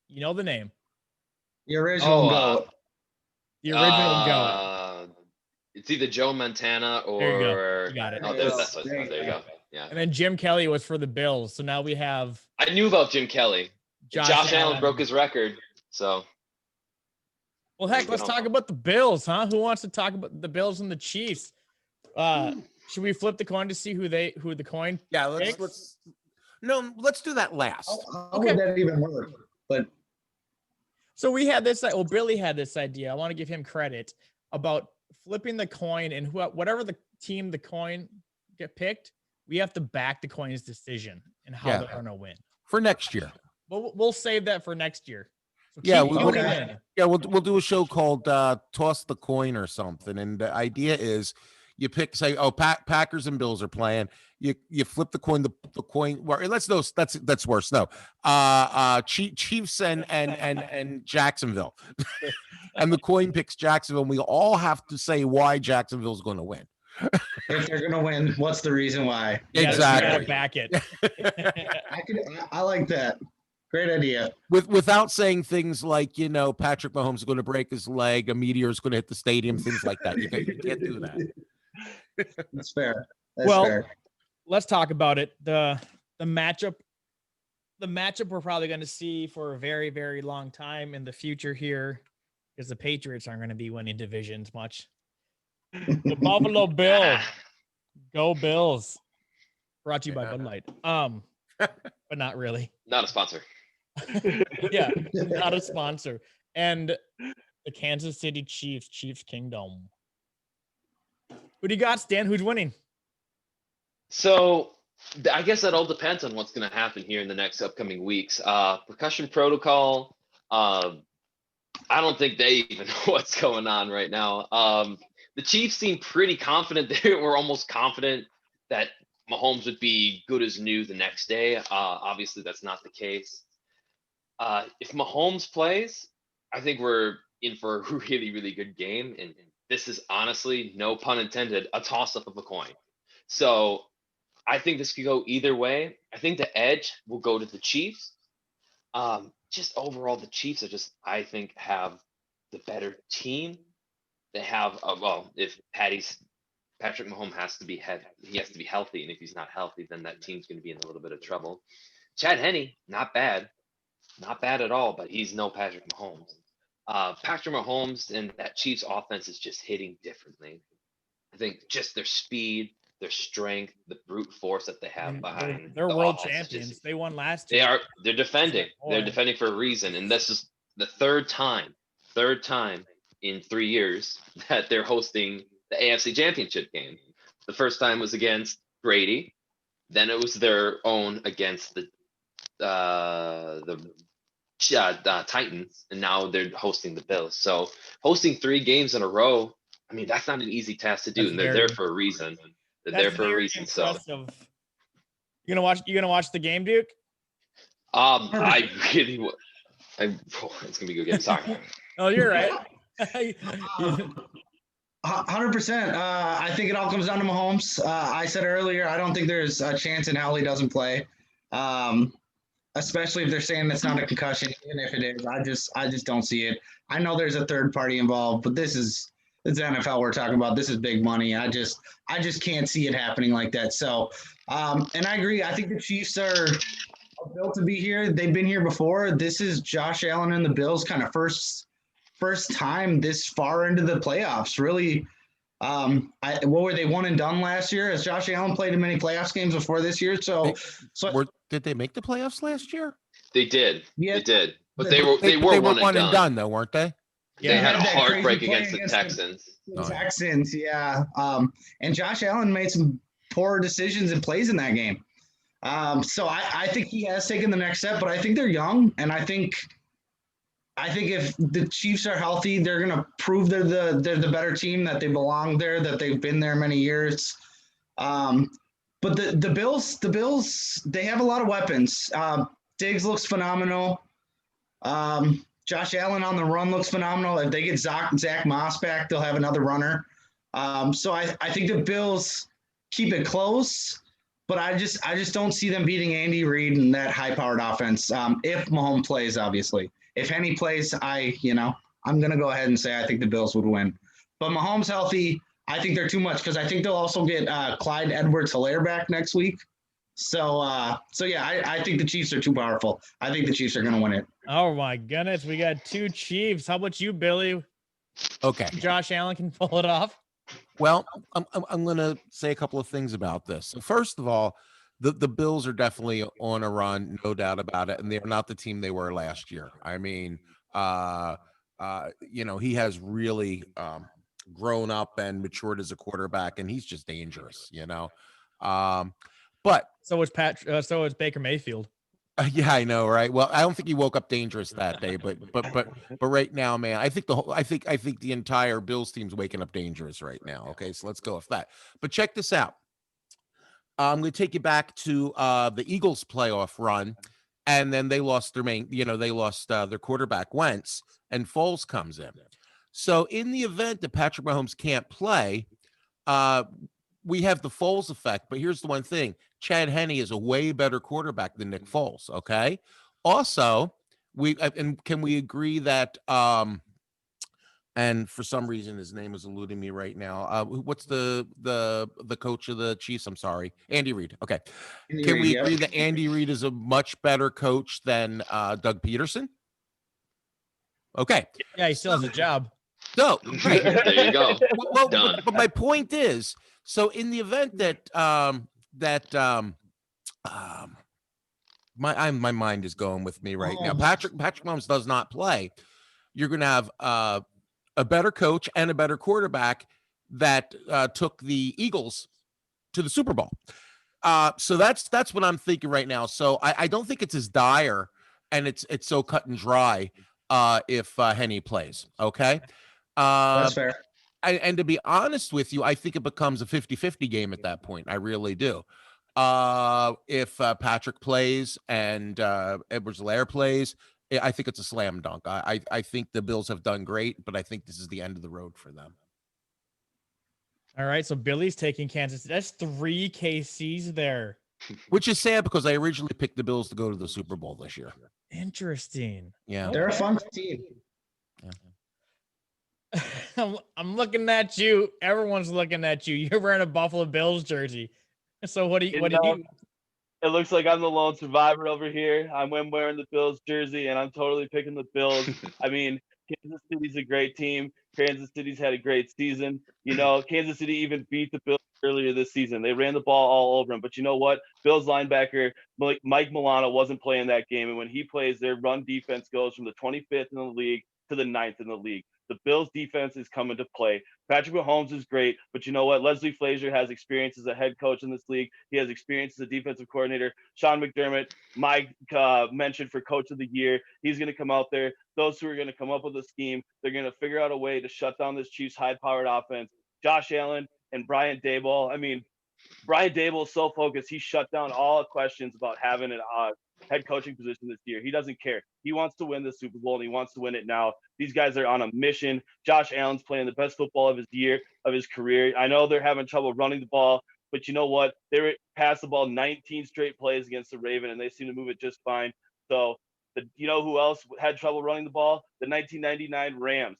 You know the name. The original Oh, goat. The original goat. It's either Joe Montana or. There you go. You got it. Oh, that's what, there you go. Yeah. And then Jim Kelly was for the Bills. So now we have I knew about Jim Kelly. Josh Allen broke his record. So Well, heck, let's talk about the Bills, huh? Who wants to talk about the Bills and the Chiefs? Should we flip the coin to see who the coin? Yeah, picks? let's do that last. How would that even work? But So we had this. Well, Billy had this idea. I want to give him credit about flipping the coin, and whatever the team the coin get picked, we have to back the coin's decision and how they're going to win. For next year. We'll save that for next year. So Yeah, keep tuning in. Yeah, we'll do a show called Toss the Coin or something. And the idea is you pick, say, Packers and Bills are playing. You flip the coin, the coin. Well, that's worse. No, Chiefs and Jacksonville, and the coin picks Jacksonville. And we all have to say why Jacksonville's going to win. if they're gonna win, what's the reason why? Exactly. You gotta back it. I like that. Great idea. Without saying things like, Patrick Mahomes is going to break his leg, a meteor is going to hit the stadium, things like that. You can't do that. That's fair. That's Well, fair. Let's talk about it. The matchup we're probably going to see for a very, very long time in the future here, because the Patriots aren't going to be winning divisions much. The Buffalo Bills. Go Bills. Brought to you by Bud Light. But not really. not a sponsor. Yeah, not a sponsor. And the Kansas City Chiefs Kingdom. Who do you got, Stan? Who's winning? So I guess that all depends on what's going to happen here in the next upcoming weeks. Percussion protocol. I don't think they even know what's going on right now. The Chiefs seem pretty confident. They were almost confident that Mahomes would be good as new the next day. Obviously, that's not the case. If Mahomes plays, I think we're in for a really, really good game. And this is honestly, no pun intended, a toss-up of a coin. So I think this could go either way. I think the edge will go to the Chiefs. Just overall, the Chiefs are just, I think, have the better team. They have, well, if Patrick Mahomes has to be he has to be healthy, and if he's not healthy, then that team's going to be in a little bit of trouble. Chad Henne, not bad at all, but he's no Patrick Mahomes. Patrick Mahomes and that Chiefs offense is just hitting differently. I think just their speed, their strength, the brute force that they have behind. They're the world offense champions. They won last year. They're defending. They're defending for a reason, and this is the third time in 3 years that they're hosting the AFC Championship game. The first time was against Brady, then it was their own against the Titans, and now they're hosting the Bills. So hosting 3 games in a row, I mean, that's not an easy task to do, and they're there for a reason. They're there for a reason. So you gonna watch the game, Duke? I really would. It's gonna be a good game. Sorry. Oh, you're right. 100%. I think it all comes down to Mahomes. I said earlier, I don't think there's a chance in hell he doesn't play. Especially if they're saying it's not a concussion, even if it is. I just don't see it. I know there's a third party involved, but it's NFL we're talking about. This is big money. I just can't see it happening like that. So, and I agree. I think the Chiefs are built to be here. They've been here before. This is Josh Allen and the Bills' kind of first time this far into the playoffs. Really, what were they, one and done last year? Has Josh Allen played in many playoffs games before this year? Did they make the playoffs last year? They did. Yeah, they did. But they were one and done though, weren't they? Yeah, they had a heartbreak against the Texans. Texans, yeah. And Josh Allen made some poor decisions and plays in that game. So I think he has taken the next step, but I think they're young, and I think if the Chiefs are healthy, they're gonna prove they're the better team, that they belong there, that they've been there many years. But the Bills, they have a lot of weapons. Diggs looks phenomenal. Josh Allen on the run looks phenomenal. If they get Zach Moss back, they'll have another runner. So I think the Bills keep it close, but I just don't see them beating Andy Reid and that high-powered offense. If Mahomes plays, obviously. If Henne plays, I'm gonna go ahead and say I think the Bills would win. But Mahomes healthy, I think they're too much, because I think they'll also get Clyde Edwards-Helaire back next week. So yeah, I think the Chiefs are too powerful. I think the Chiefs are going to win it. Oh my goodness, we got 2 Chiefs. How about you, Billy? Okay, Josh Allen can pull it off. Well, I'm going to say a couple of things about this. So first of all, the Bills are definitely on a run, no doubt about it, and they're not the team they were last year. I mean, he has really grown up and matured as a quarterback, and he's just dangerous, But so is Baker Mayfield. Yeah, I know, right? Well, I don't think he woke up dangerous that day, but right now, man, I think the entire Bills team's waking up dangerous right now. Okay, so let's go with that. But check this out. I'm going to take you back to the Eagles playoff run, and then they lost their their quarterback Wentz, and Foles comes in. So in the event that Patrick Mahomes can't play, we have the Foles effect. But here's the one thing: Chad Henne is a way better quarterback than Nick Foles. Okay. Also, can we agree that and for some reason his name is eluding me right now. What's the coach of the Chiefs? I'm sorry, Andy Reid. Okay. Can we agree that Andy Reid is a much better coach than Doug Peterson? Okay. Yeah, he still has a job. So right. There you go. Well, but my point is, so in the event that my mind is going with me right now. Patrick Mahomes does not play. You're going to have a better coach and a better quarterback that took the Eagles to the Super Bowl. So that's what I'm thinking right now. So I don't think it's as dire and it's so cut and dry if Henne plays. Okay. That's fair. And to be honest with you, I think it becomes a 50-50 game at that point. I really do. If Patrick plays and Edwards-Helaire plays, I think it's a slam dunk. I think the Bills have done great, but I think this is the end of the road for them. All right, so Billy's taking Kansas. That's 3 KCs there. Which is sad because I originally picked the Bills to go to the Super Bowl this year. Interesting. Yeah. They're a fun team. I'm looking at you. Everyone's looking at you. You're wearing a Buffalo Bills jersey. So what do you? It looks like I'm the lone survivor over here. I'm wearing the Bills jersey, and I'm totally picking the Bills. I mean, Kansas City's a great team. Kansas City's had a great season. You know, Kansas City even beat the Bills earlier this season. They ran the ball all over them. But you know what? Bills linebacker Mike Milano wasn't playing that game. And when he plays, their run defense goes from the 25th in the league to the 9th in the league. The Bills defense is coming to play. Patrick Mahomes is great, but you know what? Leslie Frazier has experience as a head coach in this league. He has experience as a defensive coordinator. Sean McDermott, my mention for coach of the year. He's going to come out there. Those who are going to come up with a scheme, they're going to figure out a way to shut down this Chiefs high-powered offense. Josh Allen and Brian Daboll. I mean, Brian Daboll is so focused. He shut down all questions about having a head coaching position this year. He doesn't care. He wants to win the Super Bowl, and he wants to win it now. These guys are on a mission. Josh Allen's playing the best football of his career. I know they're having trouble running the ball, but you know what? They passed the ball 19 straight plays against the Ravens, and they seem to move it just fine. So, you know who else had trouble running the ball? The 1999 Rams.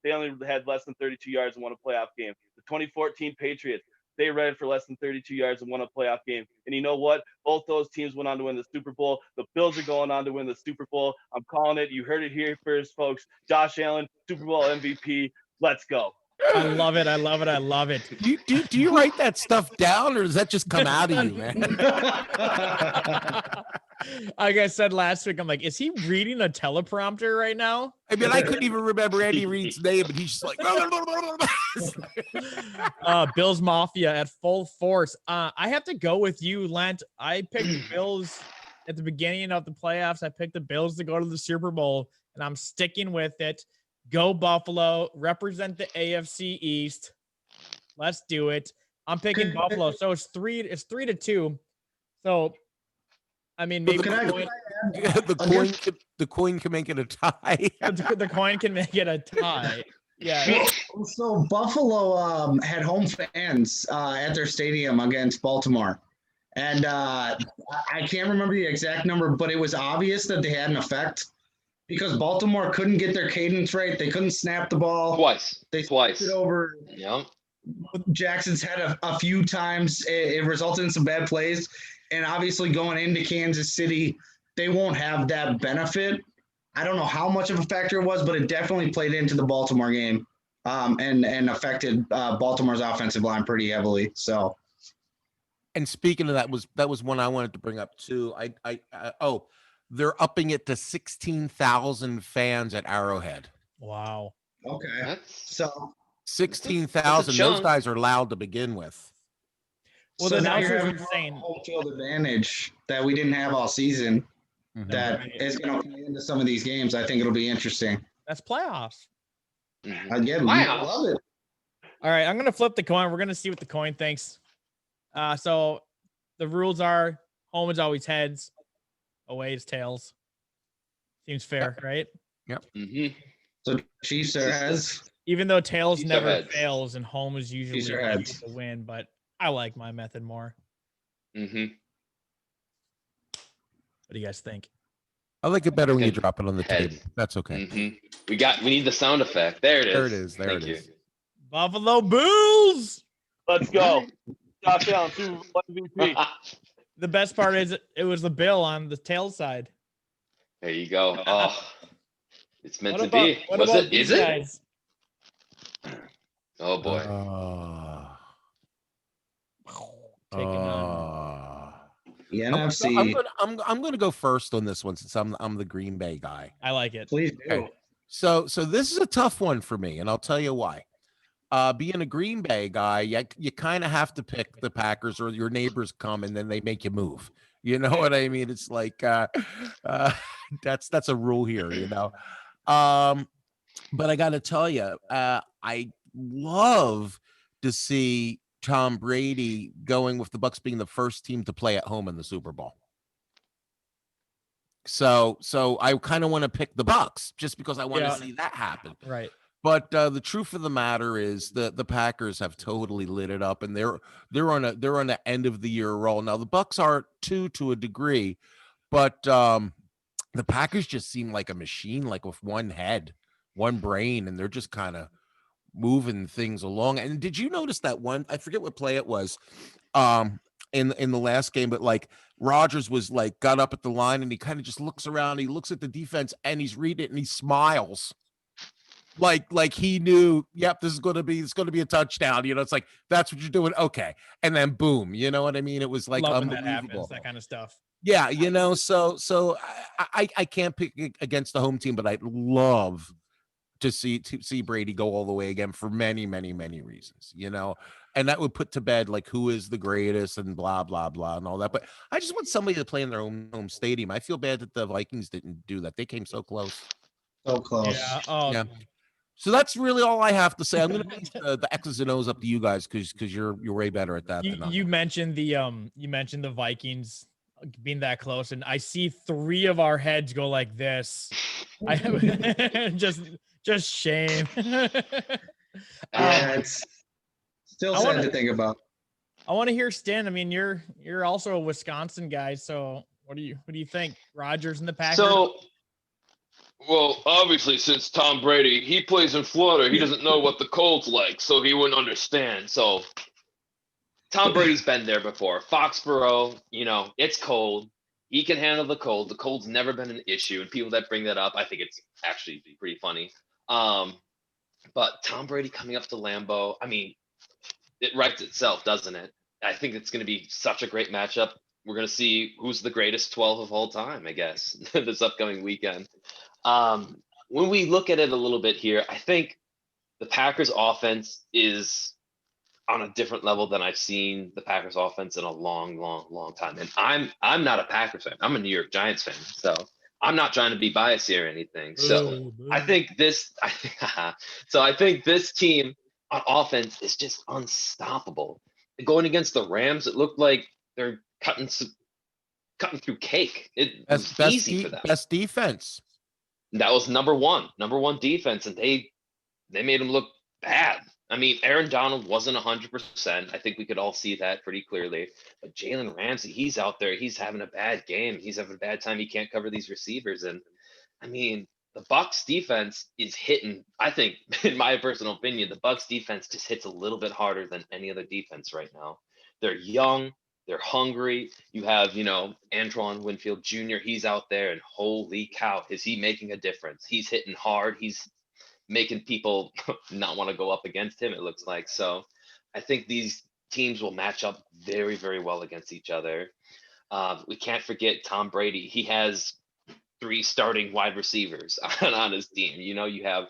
They only had less than 32 yards and won a playoff game. The 2014 Patriots. They ran for less than 32 yards and won a playoff game. And you know what? Both those teams went on to win the Super Bowl. The Bills are going on to win the Super Bowl. I'm calling it. You heard it here first, folks. Josh Allen, Super Bowl MVP. Let's go. I love it. I love it. I love it. Do you write that stuff down, or does that just come out of you, man? Like I said last week, I'm like, is he reading a teleprompter right now? I mean, I couldn't even remember Andy Reid's name, and he's just like, Bills Mafia at full force. I have to go with you, Lent. I picked Bills at the beginning of the playoffs. I picked the Bills to go to the Super Bowl, and I'm sticking with it. Go Buffalo, represent the AFC East. Let's do it. I'm picking Buffalo. So it's 3-2. So I mean, maybe the coin can make it a tie. the coin can make it a tie. Yeah. So Buffalo had home fans at their stadium against Baltimore. And I can't remember the exact number, but it was obvious that they had an effect because Baltimore couldn't get their cadence right. They couldn't snap the ball. They Twice. it over. Yep. Jackson's had a few times. It resulted in some bad plays. And obviously going into Kansas City, they won't have that benefit. I don't know how much of a factor it was, but it definitely played into the Baltimore game and affected Baltimore's offensive line pretty heavily. So, and speaking of that was one I wanted to bring up too. They're upping it to 16,000 fans at Arrowhead. Wow. Okay. So 16,000. Those guys are loud to begin with. Well, so the now you're announcers having are saying home field advantage that we didn't have all season. Mhm. That is going to play into some of these games. I think it'll be interesting. that's playoffs. Again, Wow. I love it. All right, I'm gonna flip the coin. We're gonna see what the coin thinks. So the rules are home is always heads, away is tails. Seems fair, right? Mm-hmm. So Chiefs are heads. Even though tails Chiefs are never heads. fails and home is usually Chiefs are heads. the win, but I like my method more. Mm-hmm. What do you guys think? I like it better when you And drop it on the heads. table. That's okay. Mm-hmm. We need the sound effect. There it is. There it is. There Thank it you. is. Buffalo Bills. Let's go. Josh Allen, Super Bowl MVP. The best part is it was the bill on the tail side. There you go. Oh, it's meant What to about, be. what Was about it? these Is it? guys? Oh boy. Taking on. The I'm NFC. gonna go first on this one since I'm the Green Bay guy. I like it. Please do. Okay. So this is a tough one for me, and I'll tell you why. Being a Green Bay guy, you kind of have to pick the Packers, or your neighbors come and then they make you move. You know what I mean? It's like that's a rule here, you know. But I got to tell you, I love to see Tom Brady going with the Bucks being the first team to play at home in the Super Bowl. So I kind of want to pick the Bucks just because I want to see that happen. Right. But the truth of the matter is the Packers have totally lit it up, and they're on the end of the year roll. Now the Bucks are too, to a degree, but the Packers just seem like a machine, like with one head, one brain, and they're just kind of moving things along. And did you notice that one? I forget what play it was, in the last game, but like Rodgers was like got up at the line and he kind of just looks around, he looks at the defense and he's reading it and he smiles. Like he knew, yep, this is going to be a touchdown. It's like that's what you're doing. Okay. And then boom, you know what I mean? It was like Love when that unbelievable. happens, that kind of stuff. Yeah, so I can't pick against the home team, but I'd love to see Brady go all the way again for many, many, many reasons, and that would put to bed like who is the greatest and blah, blah, blah, and all that. But I just want somebody to play in their own home stadium. I feel bad that the Vikings didn't do that. They came so close. So close. Yeah. Oh, Yeah. So that's really all I have to say. I'm going to leave the X's and O's up to you guys because you're way better at that than I am. you mentioned the Vikings being that close, and I see 3 of our heads go like this. I just shame. Yeah, it's still sad to think about. I want to hear Stan. I mean, you're also a Wisconsin guy, so what do you think? Rodgers and the Packers. So, well, obviously, since Tom Brady, he plays in Florida, he doesn't know what the cold's like, so he wouldn't understand. So, Tom Brady's been there before. Foxborough, it's cold. He can handle the cold. The cold's never been an issue, and people that bring that up, I think it's actually pretty funny. But Tom Brady coming up to Lambeau, I mean, it writes itself, doesn't it? I think it's going to be such a great matchup. We're going to see who's the greatest 12 of all time, I guess, this upcoming weekend. When we look at it a little bit here, I think the Packers offense is on a different level than I've seen the Packers offense in a long, long, long time. And I'm not a Packers fan. I'm a New York Giants fan. So I'm not trying to be biased here or anything. So I think this team on offense is just unstoppable. Going against the Rams, it looked like they're cutting through cake. It was easy for them. Best defense. That was number one defense, and they made them look bad. I mean, Aaron Donald wasn't 100%. I think we could all see that pretty clearly. But Jalen Ramsey, he's out there. He's having a bad game. He's having a bad time. He can't cover these receivers. And, I mean, the Bucs defense is hitting, I think, in my personal opinion, the Bucs defense just hits a little bit harder than any other defense right now. They're young. They're hungry. You have, Antoine Winfield Jr. He's out there, and holy cow, is he making a difference? He's hitting hard. He's making people not want to go up against him, it looks like. So I think these teams will match up very, very well against each other. We can't forget Tom Brady. He has 3 starting wide receivers on his team. You have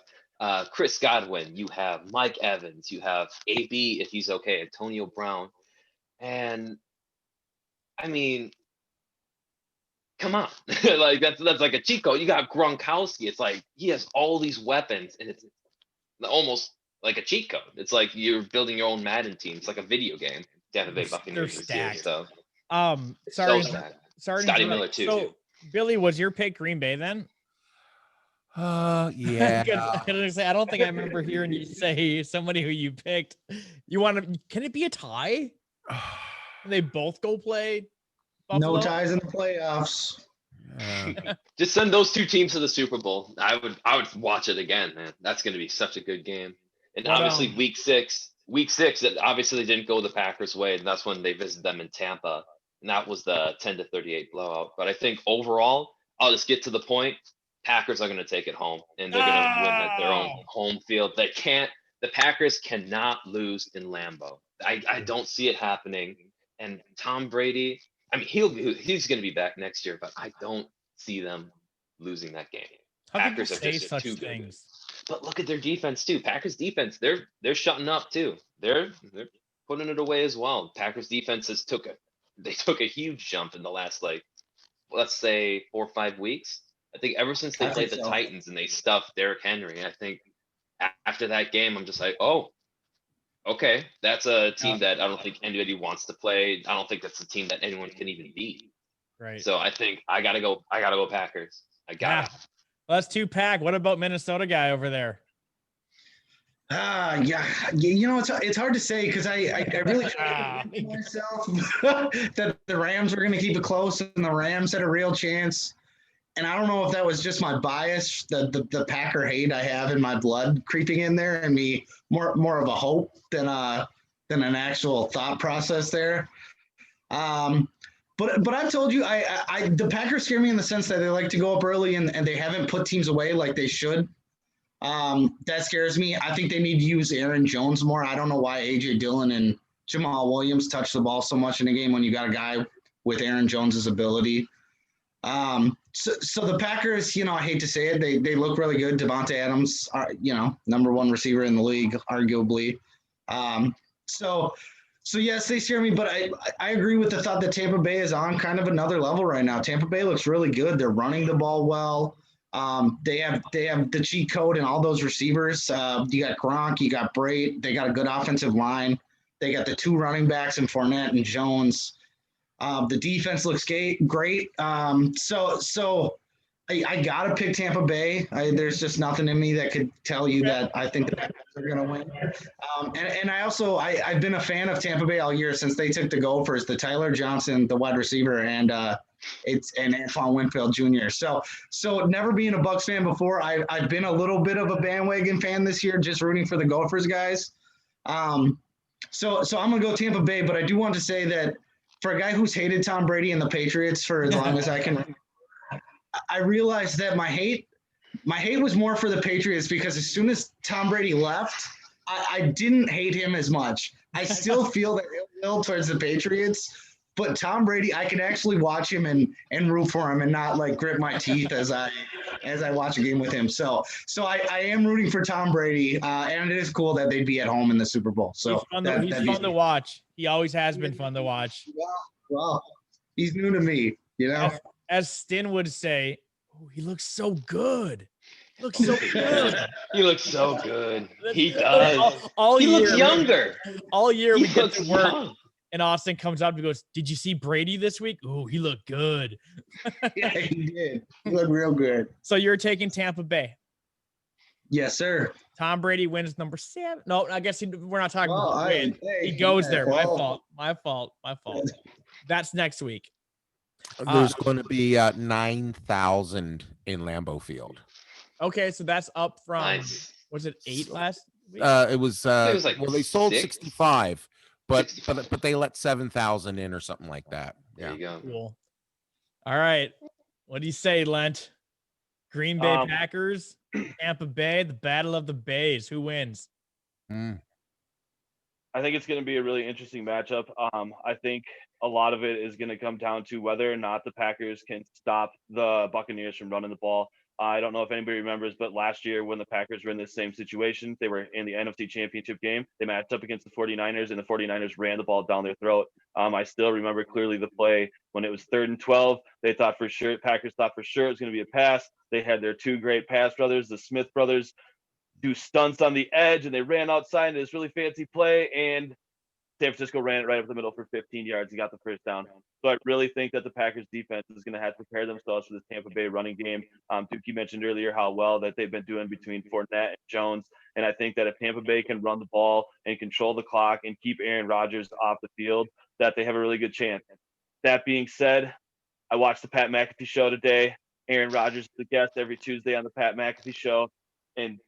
Chris Godwin, you have Mike Evans, you have AB, if he's okay, Antonio Brown. And I mean, come on. Like that's like a cheat code. You got Gronkowski. It's like he has all these weapons, and it's almost like a cheat code. It's like you're building your own Madden team. It's like a video game. Tampa Bay Buccaneers this year. So sorry, Scotty Miller too. So Billy, was your pick Green Bay then? Yeah. I don't think I remember hearing you say somebody who you picked. Can it be a tie? They both go play Buffalo? No ties in the playoffs. Just send those 2 teams to the Super Bowl. I would watch it again, man. That's going to be such a good game. And obviously week six, that obviously didn't go the Packers' way, and that's when they visited them in Tampa, and that was the 10-38 blowout. But I think overall, I'll just get to the point. Packers are going to take it home, and they're going to win at their own home field. The Packers cannot lose in Lambeau. I don't see it happening. And Tom Brady, I mean, he's going to be back next year, but I don't see them losing that game. How Packers can you say such things? But look at their defense too. Packers defense, they're shutting up too. They're putting it away as well. Packers defenses took a huge jump in the last, like, let's say 4 or 5 weeks. I think ever since they played the Titans and they stuffed Derrick Henry, I think after that game, I'm just like, oh, okay, that's a team that I don't think anybody wants to play. I don't think that's a team that anyone can even beat. Right. So I think I gotta go Packers. I got it. Well, that's 2 pack. What about Minnesota guy over there? Yeah, it's hard to say because I really tried to convince myself that the Rams were going to keep it close and the Rams had a real chance. And I don't know if that was just my bias, the Packer hate I have in my blood creeping in there, and me more of a hope than an actual thought process there. But I've told you, the Packers scare me in the sense that they like to go up early and they haven't put teams away like they should. That scares me. I think they need to use Aaron Jones more. I don't know why AJ Dillon and Jamal Williams touch the ball so much in a game when you got a guy with Aaron Jones's ability. So the Packers, I hate to say it, they look really good. Devontae Adams, number one receiver in the league, arguably. So yes, they scare me, but I agree with the thought that Tampa Bay is on kind of another level right now. Tampa Bay looks really good. They're running the ball well. They have the cheat code and all those receivers. You got Gronk, you got Brait. They got a good offensive line. They got the two running backs in Fournette and Jones. The defense looks great. So I gotta pick Tampa Bay. There's just nothing in me that could tell you that I think the Packers are gonna win. And I also I've been a fan of Tampa Bay all year since they took the Gophers, the Tyler Johnson, the wide receiver, and Antoine Winfield Jr. So never being a Bucs fan before, I've been a little bit of a bandwagon fan this year, just rooting for the Gophers guys. So I'm gonna go Tampa Bay, but I do want to say that for a guy who's hated Tom Brady and the Patriots for as long as I can, I realized that my hate was more for the Patriots because as soon as Tom Brady left, I didn't hate him as much. I still feel that ill will towards the Patriots, but Tom Brady, I can actually watch him and root for him and not like grit my teeth as I watch a game with him. So I am rooting for Tom Brady, and it is cool that they'd be at home in the Super Bowl. So he's fun to watch. He always has been fun to watch. Well, he's new to me, As Stin would say, he looks so good. Looks so good. He looks so good. He does. All he year, looks younger. All year He we get looks to work, young. and Austin comes up and goes, "Did you see Brady this week? Oh, he looked good." Yeah, he did. He looked real good. So you're taking Tampa Bay. Yes, sir. Tom Brady wins number 7. No, I guess we're not talking about win. He goes there. My fault. That's next week. There's going to be 9,000 in Lambeau Field. Okay, so that's up from Nice. Was it 8 last week? It was like they sold 6. 65, but 65. but they let 7,000 in or something like that. There Yeah. you go. Cool. All right. What do you say, Lent? Green Bay Packers, Tampa Bay, the Battle of the Bays. Who wins? I think it's going to be a really interesting matchup. I think a lot of it is going to come down to whether or not the Packers can stop the Buccaneers from running the ball. I don't know if anybody remembers, but last year when the Packers were in this same situation, they were in the NFC Championship game. They matched up against the 49ers, and the 49ers ran the ball down their throat. I still remember clearly the play when it was 3rd and 12. Packers thought for sure it was going to be a pass. They had their two great pass brothers, the Smith brothers, do stunts on the edge, and they ran outside in this really fancy play, and San Francisco ran it right up the middle for 15 yards and got the first down. So I really think that the Packers defense is going to have to prepare themselves for this Tampa Bay running game. Dookie mentioned earlier how well that they've been doing between Fournette and Jones. And I think that if Tampa Bay can run the ball and control the clock and keep Aaron Rodgers off the field, that they have a really good chance. That being said, I watched the Pat McAfee show today. Aaron Rodgers is the guest every Tuesday on the Pat McAfee show. And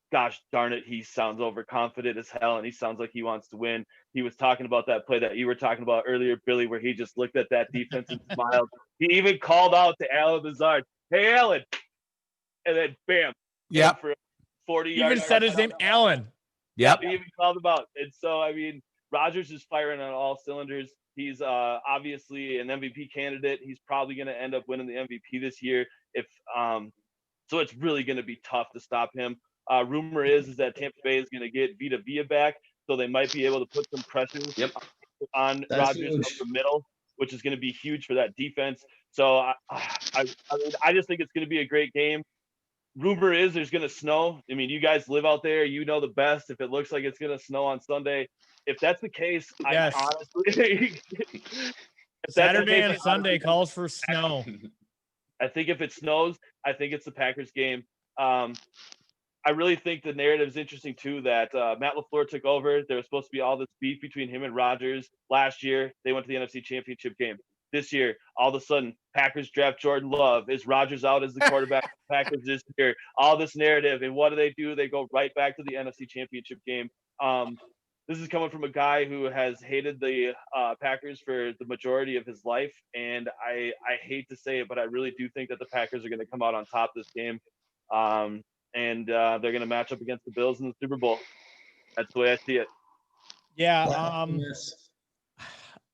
gosh darn it, he sounds overconfident as hell, and he sounds like he wants to win. He was talking about that play that you were talking about earlier, Billy, where he just looked at that defense and smiled. He even called out to Alan Lazard, "Hey, Alan," and then bam, Yeah, for 40 He yards. even said his name, Alan. Yep. He even called him out. And so, I mean, Rodgers is firing on all cylinders. He's obviously an MVP candidate. He's probably going to end up winning the MVP this year. So it's really going to be tough to stop him. Rumor is that Tampa Bay is going to get Vita Vea back, so they might be able to put some pressure on Rodgers up the middle, which is going to be huge for that defense. So I just think it's going to be a great game. Rumor is there's going to snow. I mean, you guys live out there. You know the best. If it looks like it's going to snow on Sunday, if that's the case, Yes. I honestly Saturday and Sunday calls for snow. I think if it snows, I think it's the Packers game. I really think the narrative is interesting too. That Matt LaFleur took over. There was supposed to be all this beef between him and Rodgers last year. They went to the NFC Championship game. This year, all of a sudden, Packers draft Jordan Love. Is Rodgers out as the quarterback of the Packers this year? All this narrative, and what do? They go right back to the NFC Championship game. This is coming from a guy who has hated the Packers for the majority of his life, and I hate to say it, but I really do think that the Packers are going to come out on top this game, and they're going to match up against the Bills in the Super Bowl. That's the way I see it. Yeah.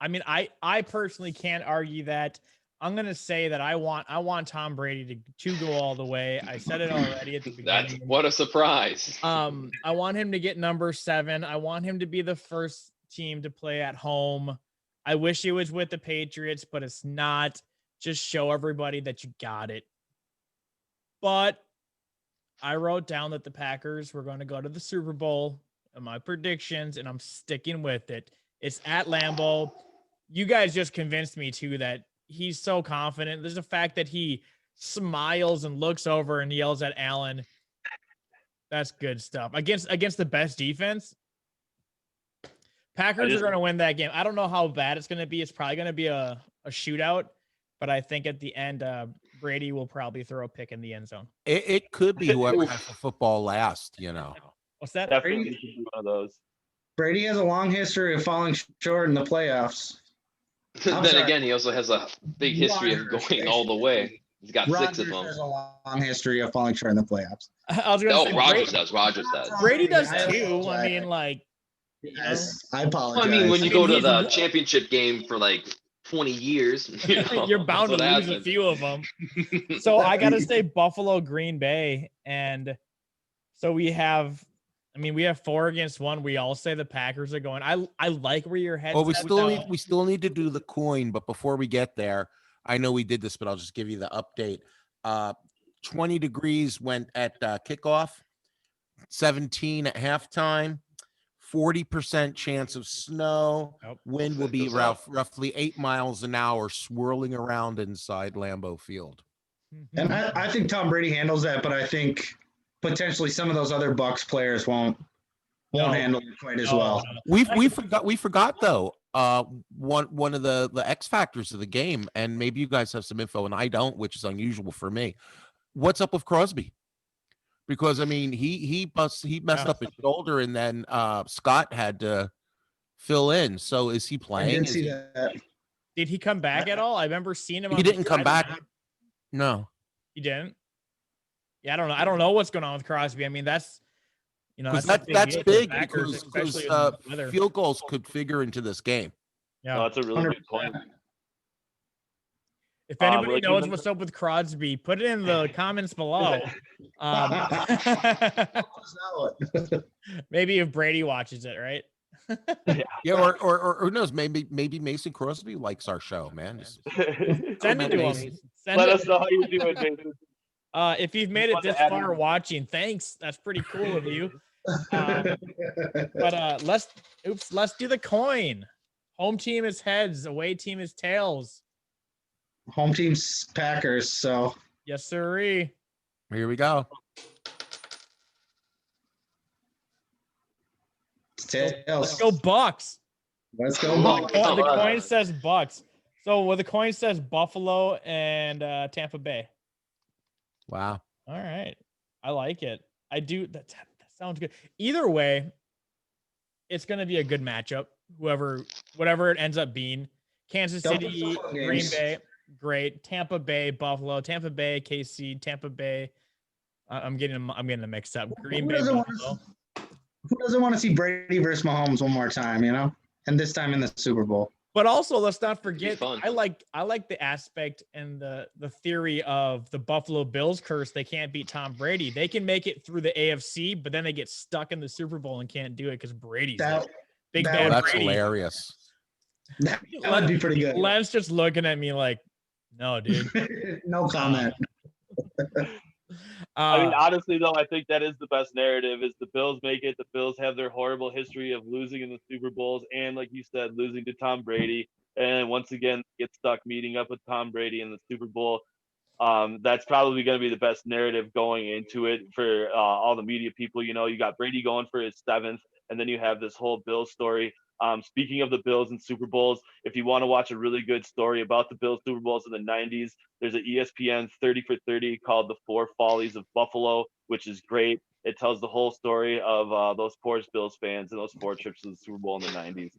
I mean, I personally can't argue that. I'm gonna say that I want Tom Brady to go all the way. I said it already at the beginning. What a surprise. I want him to get number 7. I want him to be the first team to play at home. I wish it was with the Patriots, but it's not. Just show everybody that you got it. But I wrote down that the Packers were going to go to the Super Bowl in my predictions, and I'm sticking with it. It's at Lambeau. You guys just convinced me too that he's so confident. There's the fact that he smiles and looks over and yells at Allen. That's good stuff. Against the best defense, Packers are going to win that game. I don't know how bad it's going to be. It's probably going to be a shootout, but I think at the end, Brady will probably throw a pick in the end zone. It could be whoever has the football last, you know. What's that? Definitely one of those. Brady has a long history of falling short in the playoffs. Again, he also has a big history of going all the way. He's got Rodgers 6 of them. has a long history of falling short in the playoffs. I was going to say Rodgers does. Rodgers does. Brady does too. I mean, like, yes, I apologize. Well, I mean, when you go to the championship game for like 20 years, you're bound to lose a few of them. So I got to say Buffalo, Green Bay. And so we have 4 against 1. We all say the Packers are going. I like where your head's Well, we at. we still need to do the coin, but before we get there, I know we did this, but I'll just give you the update. 20 degrees went at kickoff, 17 at halftime, 40% chance of snow. Nope. Wind will be roughly 8 miles an hour, swirling around inside Lambeau Field. And I think Tom Brady handles that, but I think potentially some of those other Bucs players won't handle it quite as well. We forgot though. One of the X factors of the game, and maybe you guys have some info and I don't, which is unusual for me. What's up with Crosby? Because I mean, he messed up his shoulder, and then Scott had to fill in. So is he playing? I didn't see that. Did he come back at all? I remember seeing him. He didn't come back. No, he didn't. Yeah, I don't know. I don't know what's going on with Crosby. I mean, that's that's big because weather. field goals could figure into this game. Yeah, No, that's a really good point. If anybody knows what's up with Crosby, put it in the comments below. Maybe if Brady watches it, right? Yeah, or who knows? Maybe Mason Crosby likes our show, man. Send it to him. Let us know how you're doing, Mason. If you've made it this far watching, thanks. That's pretty cool of you. But let's do the coin. Home team is heads, away team is tails. Home team's Packers, so yes, sirree. Here we go. Tails. Let's go Bucks. Let's go Bucks. The coin says Bucks. So the coin says Buffalo and Tampa Bay. Wow. All right. I like it. I do. That sounds good. Either way, it's going to be a good matchup. Whatever it ends up being. Kansas City, Green Bay, great. Tampa Bay, Buffalo, Tampa Bay, KC, Tampa Bay. I'm getting them mixed up. Green Bay, Buffalo. Who doesn't want to see Brady versus Mahomes one more time, and this time in the Super Bowl? But also, let's not forget, I like the aspect and the theory of the Buffalo Bills curse. They can't beat Tom Brady. They can make it through the AFC, but then they get stuck in the Super Bowl and can't do it because Brady's big bad that's Brady. Hilarious. That would be pretty good. Len's just looking at me like, no, dude. No comment. I mean, honestly, though, I think that is the best narrative: is the Bills make it. The Bills have their horrible history of losing in the Super Bowls, and like you said, losing to Tom Brady, and once again get stuck meeting up with Tom Brady in the Super Bowl. That's probably going to be the best narrative going into it for all the media people. You got Brady going for his 7th, and then you have this whole Bills story. Speaking of the Bills and Super Bowls, if you want to watch a really good story about the Bills Super Bowls in the 90s, there's an ESPN 30 for 30 called The Four Follies of Buffalo, which is great. It tells the whole story of those poor Bills fans and those 4 trips to the Super Bowl in the 90s.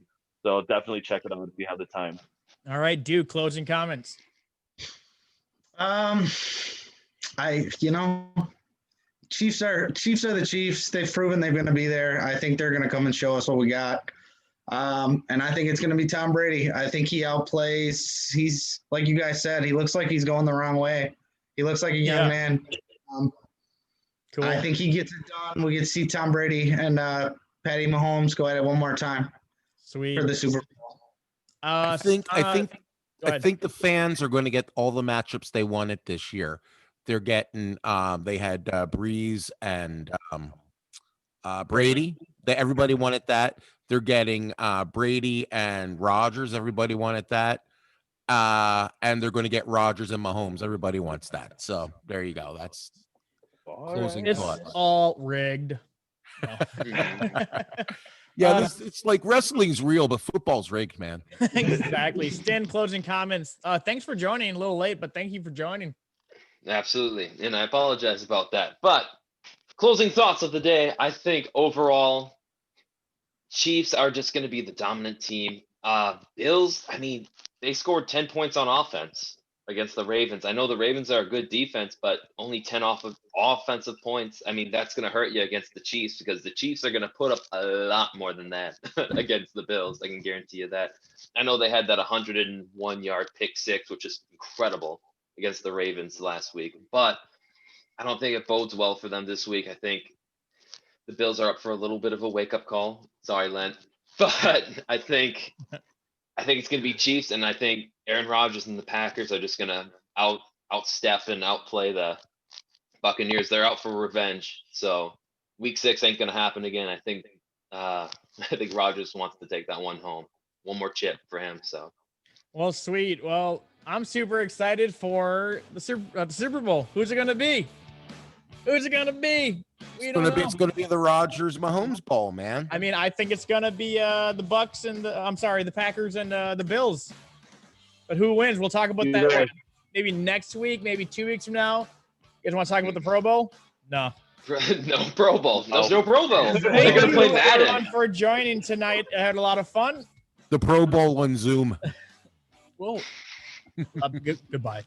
So definitely check it out if you have the time. All right, Duke, closing comments. Chiefs are the Chiefs. They've proven they're going to be there. I think they're going to come and show us what we got. And I think it's going to be Tom Brady. I think he outplays. He's, like you guys said, he looks like he's going the wrong way. He looks like a young man. Cool. I think he gets it done. We get to see Tom Brady and Patty Mahomes go at it one more time. Sweet. For the Super Bowl. I think the fans are going to get all the matchups they wanted this year. They're getting they had Breeze and Brady. Everybody wanted that. They're getting Brady and Rodgers. Everybody wanted that. And they're going to get Rodgers and Mahomes. Everybody wants that. So there you go. That's closing thoughts. It's all rigged. No. Yeah, it's like wrestling's real, but football's rigged, man. Exactly. Stan, closing comments. Thanks for joining. A little late, but thank you for joining. Absolutely. And I apologize about that. But closing thoughts of the day, I think overall, Chiefs are just going to be the dominant team. Bills, I mean, they scored 10 points on offense against the Ravens. I know the Ravens are a good defense, but only 10 off of offensive points. I mean, that's going to hurt you against the Chiefs because the Chiefs are going to put up a lot more than that against the Bills. I can guarantee you that. I know they had that 101-yard pick six, which is incredible against the Ravens last week, but I don't think it bodes well for them this week. I think the Bills are up for a little bit of a wake-up call. Sorry, Len. But I think it's going to be Chiefs, and I think Aaron Rodgers and the Packers are just going to outstep and outplay the Buccaneers. They're out for revenge. So week 6 ain't going to happen again. I think Rodgers wants to take that one home. One more chip for him. So. Well, sweet. Well, I'm super excited for the Super Bowl. Who's it going to be? Who's it going to be? It's going to be the Rodgers Mahomes Bowl, man. I mean, I think it's going to be the Bucks and the Packers and the Bills. But who wins? We'll talk about that maybe next week, maybe 2 weeks from now. You guys want to talk about the Pro Bowl? No. No Pro Bowl. There's no Pro Bowl. Thank you everyone for joining tonight. I had a lot of fun. The Pro Bowl on Zoom. Well, goodbye.